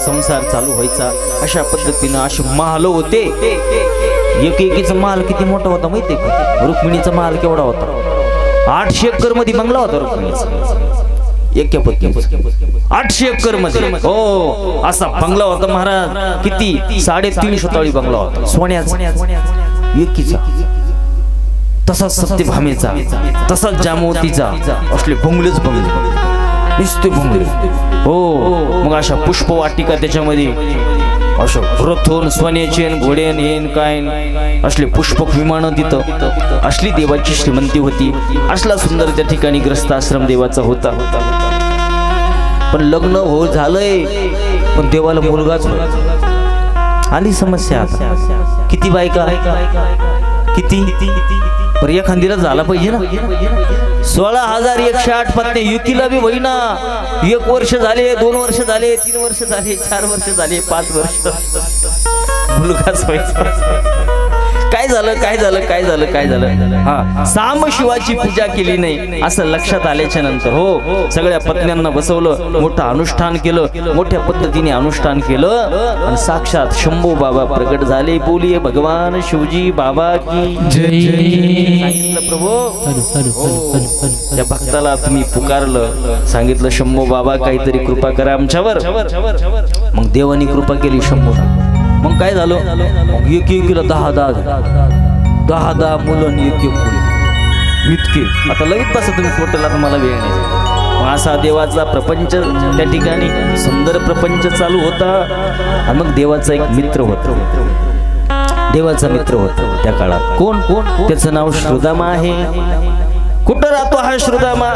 संसार चालू व्हायचा. अशा पद्धतीनं असे महाल होते. एकेकीचा महाल किती मोठा होता माहितीये का? रुक्मिणीचा महाल केवढा होता? 800 एकर मध्ये बंगला होता रुक्मिणीचा. एका पत्नी 800 एकर मध्ये असा बंगला होता महाराज. किती? 350 तळी बंगला होता सोन्याचा एकीचा. तसाच सत्यभामेचा, तसाच जामवतीचा. असले बंगलेच बंगले, नुसते बंगले. मग अशा पुष्पवाटिका त्याच्यामध्ये असं रथोन सोन्याचे घोडेन हेन काय असले पुष्पक विमानं तिथं. असली देवाची श्रीमंती होती. असला सुंदर त्या ठिकाणी ग्रस्त आश्रम देवाचा होता. पण लग्न झालंय पण देवाला मुलगाच आली समस्या. आता किती बायका, किती पर एखादीला झाला पाहिजे ना. 16,108 पत्नी. युतीला बी होईना. 1 वर्ष झाले, 2 वर्ष झाले, 3 वर्ष झाले, 4 वर्ष झाले, 5 वर्ष मुलगाच व्हायचा. काय झालं? हा, साम शिवाची पूजा केली नाही असं लक्षात आल्याच्या नंतर सगळ्या पत्न्यांना बसवलं, मोठं अनुष्ठान केलं, मोठ्या पद्धतीने अनुष्ठान केलं आणि साक्षात शंभू बाबा प्रगट झाले. बोलिये भगवान शिवजी बाबा की जय. प्रभू या भक्ताला तुम्ही पुकारलं, सांगितलं शंभू बाबा काहीतरी कृपा करा आमच्यावर. मग देवानी कृपा केली शंभूला. मग काय झालं? मग एकीला 10 मुलं, एक मुली इतके. आता लगेच पास तुम्ही फोटोला, तुम्हाला वेळ नाही. मग असा देवाचा प्रपंच त्या ठिकाणी सुंदर प्रपंच चालू होता. आणि मग देवाचा एक मित्र होता, त्या काळात. कोण? त्याचं नाव श्रुदामा आहे. कुठं राहतो हा श्रुदामा?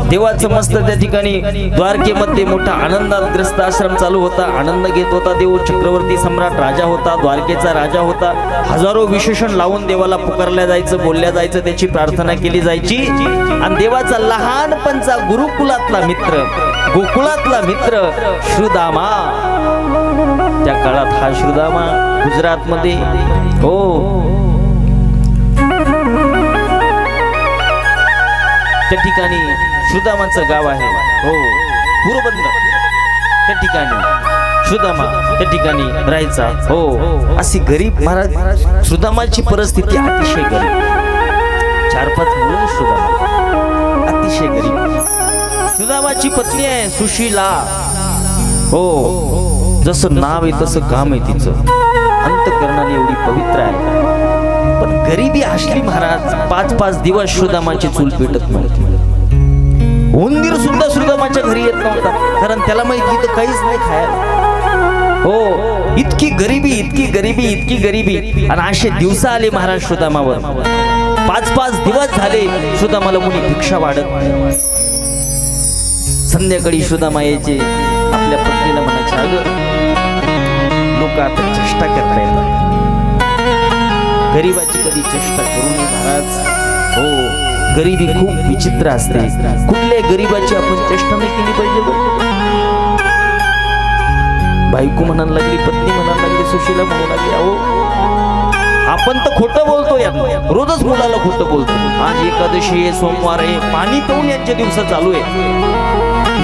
देवाचं मस्त त्या ठिकाणी द्वारकेमध्ये मोठा आनंदात ग्रस्त आश्रम चालू होता. आनंद घेत होता देव. चक्रवर्ती सम्राट राजा होता, द्वारकेचा राजा होता. हजारो विशेषण लावून देवाला पुकारल्या जायचं, बोलल्या जायचं, त्याची प्रार्थना केली जायची. आणि देवाचा लहानपणचा गुरुकुलातला मित्र, गोकुळातला मित्र श्रुदामा. त्या काळात हा श्रुदामा गुजरातमध्ये त्या ठिकाणी श्रुदामाचं गाव आहे पोरबंदर. त्या ठिकाणी श्रुदामा त्या ठिकाणी राहायचा. अशी गरीब महाराज. श्रुदामाची परिस्थिती अतिशय गरीब. 4-5 मुलं श्रुदामा, अतिशय गरीब. श्रुदामाची पत्नी आहे सुशीला. जसं नाव आहे तसं काम आहे तिचं. अंतःकरणाने एवढी पवित्र आहे. पण गरिबी असली महाराज. 5-5 दिवस श्रुदामाची चूल पेटत नव्हती. उंदीर सुद्धा श्रुदामाच्या घरी येत नव्हता, कारण त्याला माहिती तर काहीच नाही खायला. इतकी गरिबी. आणि असे दिवस आले महाराज श्रुदामावर. 5-5 दिवस झाले श्रुदामाला मुली भिक्षा वाढत नाही. संध्याकाळी श्रुदामा यायचे, आपल्या पत्नीला म्हणायचे, अगं लोक आता चेष्टा करतायत. गरीबाची कधी चेष्टा करू नये महाराज. गरिबी खूप विचित्र असते. कुठल्या गरीबाची आपण चेष्टा नाही केली पाहिजे. बायको म्हणायला लागली, पत्नी म्हणायला लागली, सुशीला म्हणू लागली, आपण तर खोटं बोलतो यात. रोजच मुलाला खोटं बोलतो. आज एकादशी आहे, सोमवार आहे, पाणी पिऊन यांचे दिवस चालू आहे.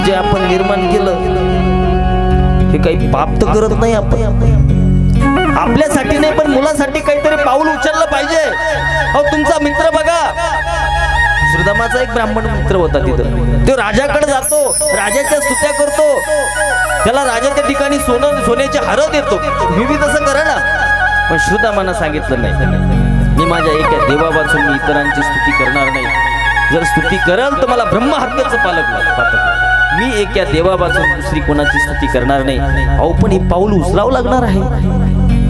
जे आपण निर्माण केलं हे काही पाप तर करत नाही आपण. आपल्यासाठी नाही पण मुलासाठी काहीतरी पाऊल उचललं पाहिजे. तुमचा मित्र बघा, श्रुदामाचा एक ब्राह्मण मित्र होता तिथं. तो राजाकडे जातो, राजाच्या स्तुत्या करतो, त्याला राजा त्या ठिकाणी सोन्याचे हार देतो. मी बी तसं करा ना. पण श्रुदामानं सांगितलं नाही, मी माझ्या एका देवा वाचून मी इतरांची स्तुती करणार नाही. जर स्तुती कराल तर मला ब्रह्महत्येचं पालक. मी एका देवा वाचून दुसरी कोणाची स्तुती करणार नाही. पण हे पाऊल उचलावं लागणार आहे.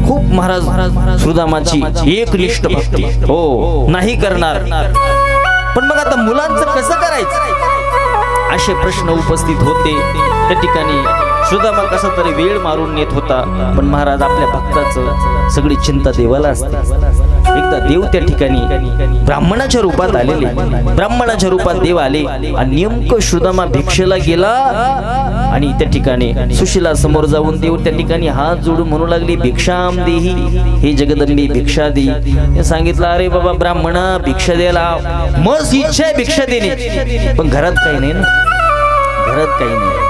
खूप महाराज श्रुदामाची एकनिष्ठ भक्ती नाही करणार. पण मग आता मुलांचं कसं करायचं असे प्रश्न उपस्थित होते. त्या ठिकाणी श्रुदामा कसा तरी वेळ मारून नेत होता. पण महाराज आपल्या भक्ताचं सगळी चिंता देवाला असते. एकदा देव त्या ठिकाणी ब्राह्मणाच्या रूपात आलेले. ब्राह्मणाच्या रूपात देव आले आणि नेमकं सुदामा भिक्षेला गेला आणि त्या ठिकाणी सुशीला समोर जाऊन देव त्या ठिकाणी हात जोडून म्हणू लागली, भिक्षाम देही, हे जगदंबे भिक्षा दे. हे सांगितलं, अरे बाबा ब्राह्मणा, भिक्षा द्यायला मस्त इच्छा आहे भिक्षा देणे, पण घरात काही नाही ना, घरात काही नाही.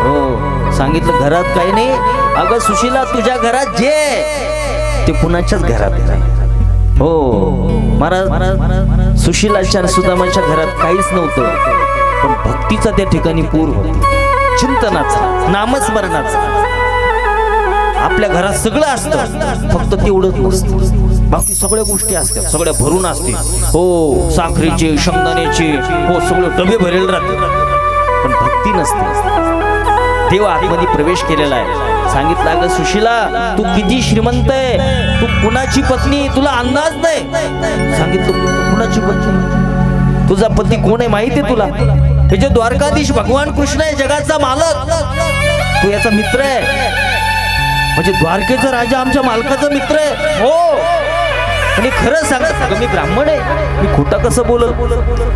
हो, सांगितलं घरात काही नाही. अगं सुशीला, तुझ्या घरात जे ते कुणाच्याच घरात आहे. हो महाराज, सुशीलाच्या आणि सुदामाच्या घरात काहीच नव्हतं, पण भक्तीचा त्या ठिकाणी पूर होता, चिंतनाचा, नामस्मरणाचा. आपल्या घरात सगळं असतं, फक्त तेवढंच नसतं. बाकी सगळ्या गोष्टी असतात, सगळ्या भरून असतील. हो, साखरेचे, शेंगदाण्याचे, हो सगळे डबे भरेल राहते, पण भक्ती नसते. देव आतमध्ये प्रवेश केलेला आहे. सांगितलं, अगं सुशीला, तू किती श्रीमंत आहे, तू कुणाची पत्नी, तुला अंदाज नाही. सांगितलं, कुणाची पत्नी? तुझा पती कोण आहे माहिती आहे तुला? हे जे द्वारकाधीश भगवान कृष्ण आहे, जगाचा मालक, तू याचा मित्र आहे. म्हणजे द्वारकेचा राजा आमच्या मालकाचा मित्र आहे. हो, आणि खरं सांग, अगं मी ब्राह्मण आहे, मी खोटा कसं बोलल?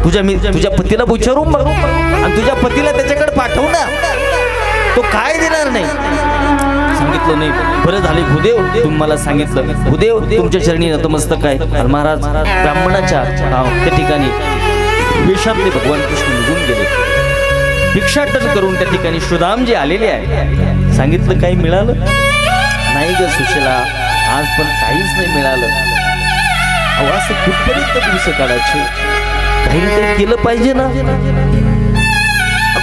तुझ्या पतीला विचारून बघ आणि तुझ्या पतीला त्याच्याकडे पाठव ना, तो काय देणार नाही. सांगितलं, नाही बरं झाले भूदेव, तुम्ही मला सांगितलं. भूदेव तुमच्या चरणी नतमस्तक आहे. महाराज ब्राह्मणाच्या त्या ठिकाणी वेशातले भगवान कृष्ण निघून गेले. भिक्षाटन करून त्या ठिकाणी सुदामजी आलेले आहे. सांगितलं, काही मिळालं नाही ग सुशीला, आज पण काहीच नाही मिळालं. अहो, असं कुठपर्यंत दिवस काढायचे, काही ना काही केलं पाहिजे ना.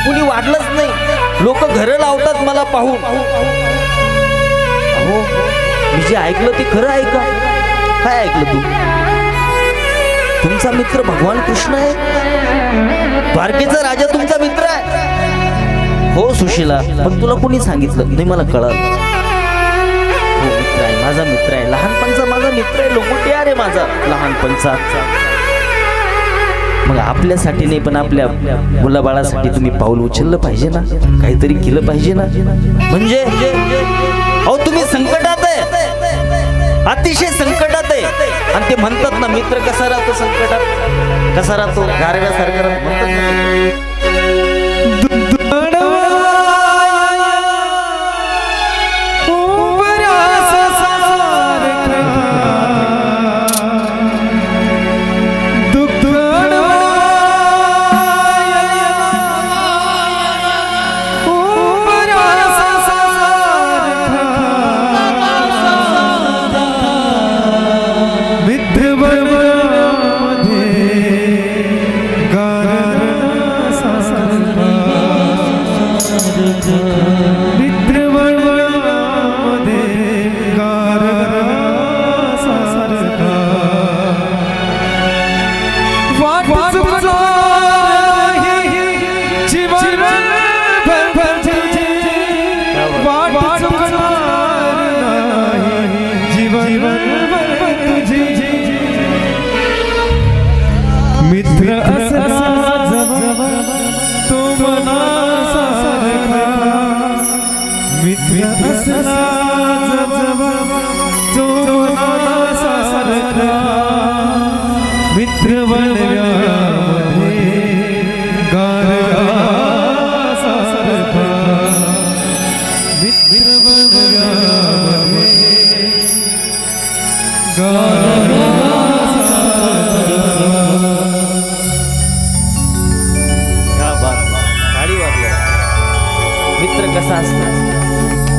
कुणी वाढलंच नाही, लोक घरं लावतात मला पाहून. अहो, मी जे ऐकलं ते खरं आहे का? काय ऐकलं तू? तुमचा मित्र भगवान कृष्ण आहे, द्वारकेचा राजा तुमचा मित्र आहे. हो सुशीला, पण तुला कोणी सांगितलं नाही? मला कळालं. हो, मित्र आहे, माझा मित्र आहे, लहानपणचा माझा मित्र आहे, लोंगोटिया रे माझा लहानपणचा. मग आपल्यासाठी नाही, पण आपल्या मुलाबाळासाठी तुम्ही पाऊल उचललं पाहिजे ना, काहीतरी केलं पाहिजे ना. म्हणजे अहो, तुम्ही संकटात आहे, अतिशय संकटात आहे, आणि ते म्हणतात ना, मित्र कसा राहतो संकटात, कसा राहतो, गारव्यासारखा म्हणतात.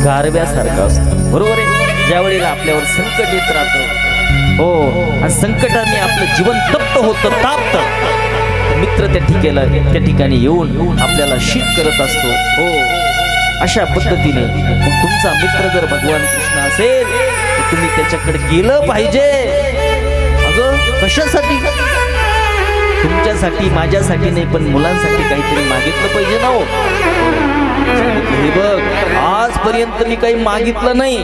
गारव्यासारखा असतो, बरोबर आहे. ज्या वेळेला आपल्यावर संकट येत राहतं, हो, आणि संकटाने आपलं जीवन तप्त होतं, तापतं, मित्र त्या ठिकाणी येऊन आपल्याला शीत करत असतो. हो, अशा पद्धतीने मग तुमचा मित्र जर भगवान कृष्ण असेल तर तुम्ही त्याच्याकडे गेलं पाहिजे. अगं कशासाठी? तुमच्यासाठी, माझ्यासाठी नाही, पण मुलांसाठी काहीतरी मागितलं पाहिजे ना. हो, हे बघ, आजपर्यंत मी काही मागितलं नाही,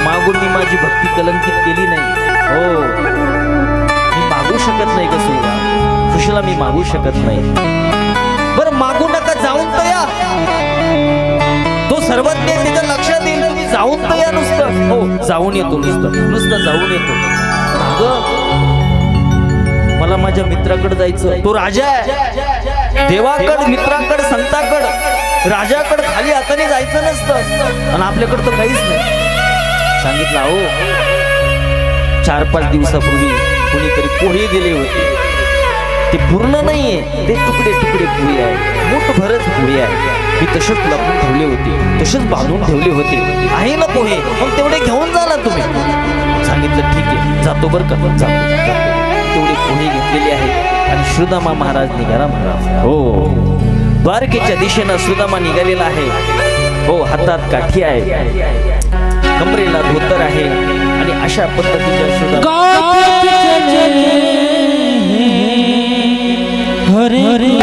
मागून मी माझी भक्ती कलंकित केली नाही. हो, मी मागू शकत नाही का सुशीला, मी मागू शकत नाही. बरं, मागू नका, जाऊन तर या, तो सर्वज्ञ त्याच्या लक्षात येईल. जाऊन तर या नुसतं. हो जाऊन येतो, नुसतं जाऊन येतो. अगं मला माझ्या मित्राकडे जायचं. तो राजा आहे. देवाकड, मित्राकड, संताकड, राजाकड खाली हाताने जायचं नसतं. आणि आपल्याकडं तर काहीच नाही. सांगितलं अहो 4-5 दिवसापूर्वी कोणीतरी पोहे दिले होते. ते पूर्ण नाहीये, ते तुकडे तुकडे पोहे आहे, मोठ भरच पोहे आहे. मी तसेच लपून ठेवले होते, तसेच बांधून ठेवले होते. आहे ना पोहे, मग तेवढे घेऊन जा ना तुम्ही. सांगितलं ठीक आहे, जातो बरं का, जातो. तेवढे पोहे घेतलेले आहेत आणि सुदामा महाराज निघाला. महाराज हो द्वारकेच्या दिशेनं सुदामा निघालेला आहे. हो हातात काठी आहे, कमरेला धोतर आहे आणि अशा पद्धतीच्या सुदामा हरे हरे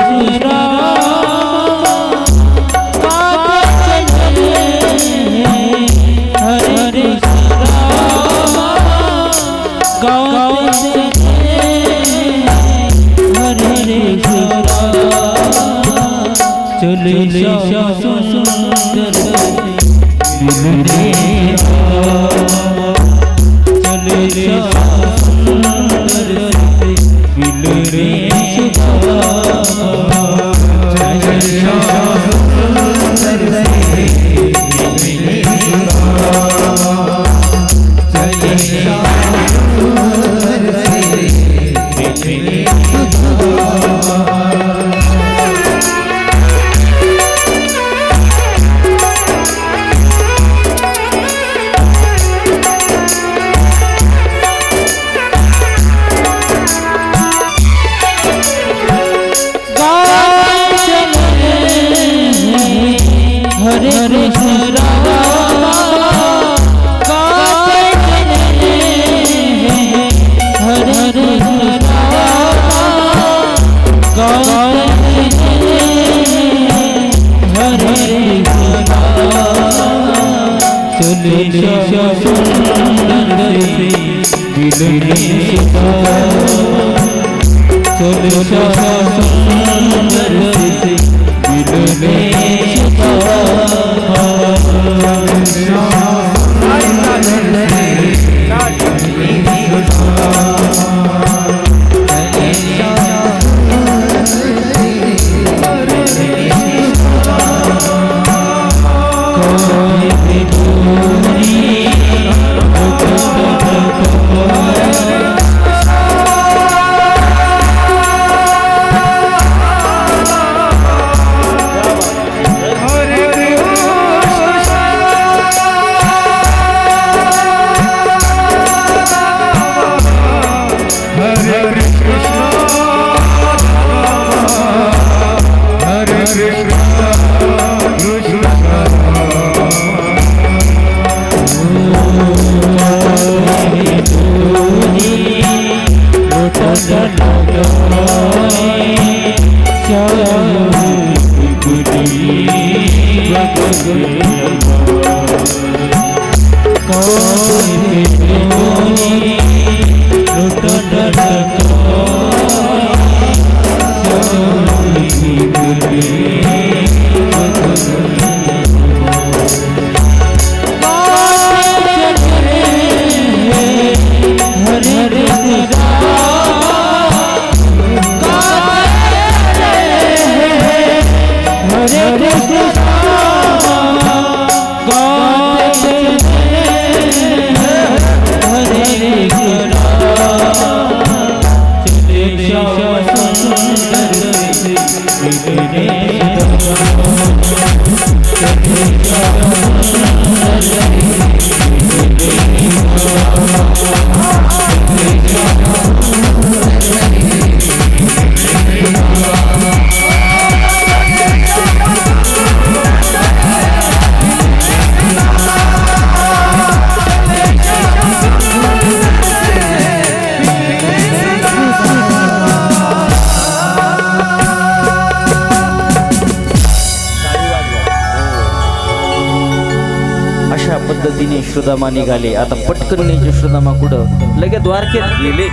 पद्धतीने सुदामा निघाले. आता पटकन न्यायचे सुदामा कुठं, लगेच द्वारकेत गेले.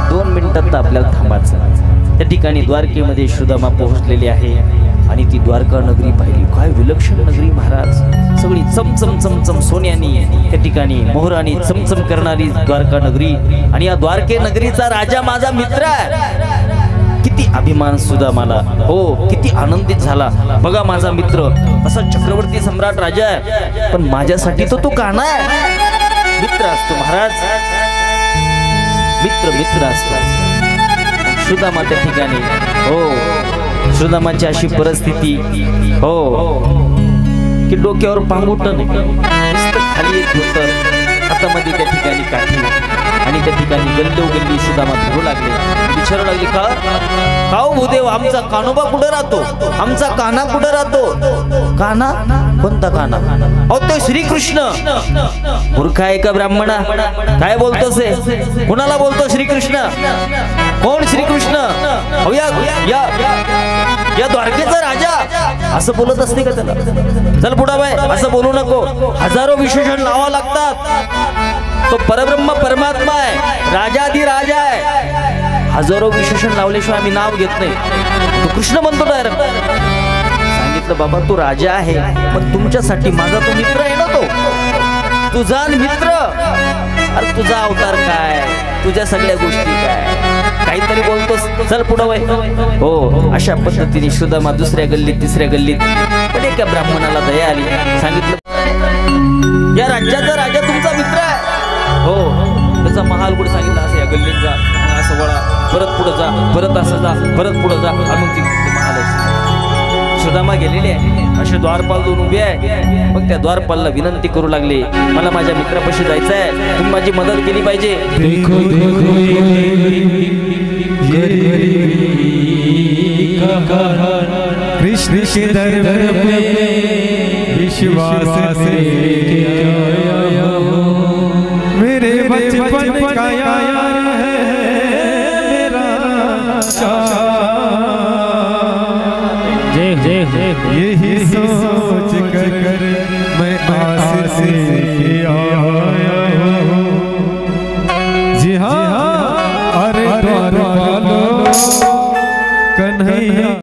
2 मिनिटात आपल्याला थांबायचं. त्या ठिकाणी द्वारकेमध्ये सुदामा पोहोचलेले आहे. आणि ती द्वारका नगरी पाहिली. काय विलक्षण नगरी महाराज, सगळी चमचम चमचम सोन्यानी त्या ठिकाणी मोहरानी चमचम करणारी द्वारका नगरी. आणि या द्वारके नगरीचा राजा माझा मित्र आहे. किती अभिमान सुद्धा मला, हो किती आनंदित झाला. बघा माझा मित्र असा चक्रवर्ती सम्राट राजा आहे, पण माझ्यासाठी तो काना आहे. मित्र असतो महाराज, मित्र मित्र असतो. सुदामा त्या ठिकाणी, हो सुदामाची अशी परिस्थिती, हो की डोक्यावर पांगुट नाही, खाली एक धोतर, हातामध्ये त्या ठिकाणी काठी, आणि त्या ठिकाणी गल्लोगल्ली सुदामा फिरू लागले. विचारू लागले, का हो भूदेव, आमचा कानोबा कुठे राहतो, आमचा काना कुठे राहतो. काना? कोणता काना? अहो तो श्रीकृष्ण. मूर्ख आहे का ब्राह्मणा, काय बोलतोस? कुणाला बोलतो श्रीकृष्ण? कोण श्रीकृष्ण? अहो या द्वारकेचा राजा असं बोलत असते का त्याला? चल पुढा बाय, असं बोलू नको. हजारो विशेषण लावा लागतात. तो परब्रह्म परमात्मा आहे, राजाधिराजा आहे. हजारो विशेषण लावल्याशिवाय आम्ही नाव घेत नाही. तो कृष्ण म्हणतो डायरेक्ट. सांगितलं बाबा तो राजा आहे, पण तुमच्यासाठी माझा तो मित्र आहे ना. तो तुझा मित्र. अरे तुझा अवतार काय, तुझ्या सगळ्या गोष्टी काय, काहीतरी बोलतोस. चल पुढं वय. हो अशा पद्धतीने सुदामा दुसऱ्या गल्लीत तिसऱ्या गल्लीत. पण एका ब्राह्मणाला दया आली. सांगितलं या राज्याचा राजा तुमचा मित्र आहे. हो त्याचा महाल कुठे सांगितलं, असं या गल्लीत जा, असं वळा, परत पुढे जा, परत असं जा, परत पुढे जा, आणि मग ती महाल असते. सुदामा गेलेले आहे, असे द्वारपाल दोन उभे आहे. मग त्या द्वारपालला विनंती करू लागले, मला माझ्या मित्रापाशी जायचं आहे, तुम्ही माझी मदत केली पाहिजे. देखो देखो कृष्ण के दर पे विश्वास से मेरे बचपन का यार है मेरा यही सोच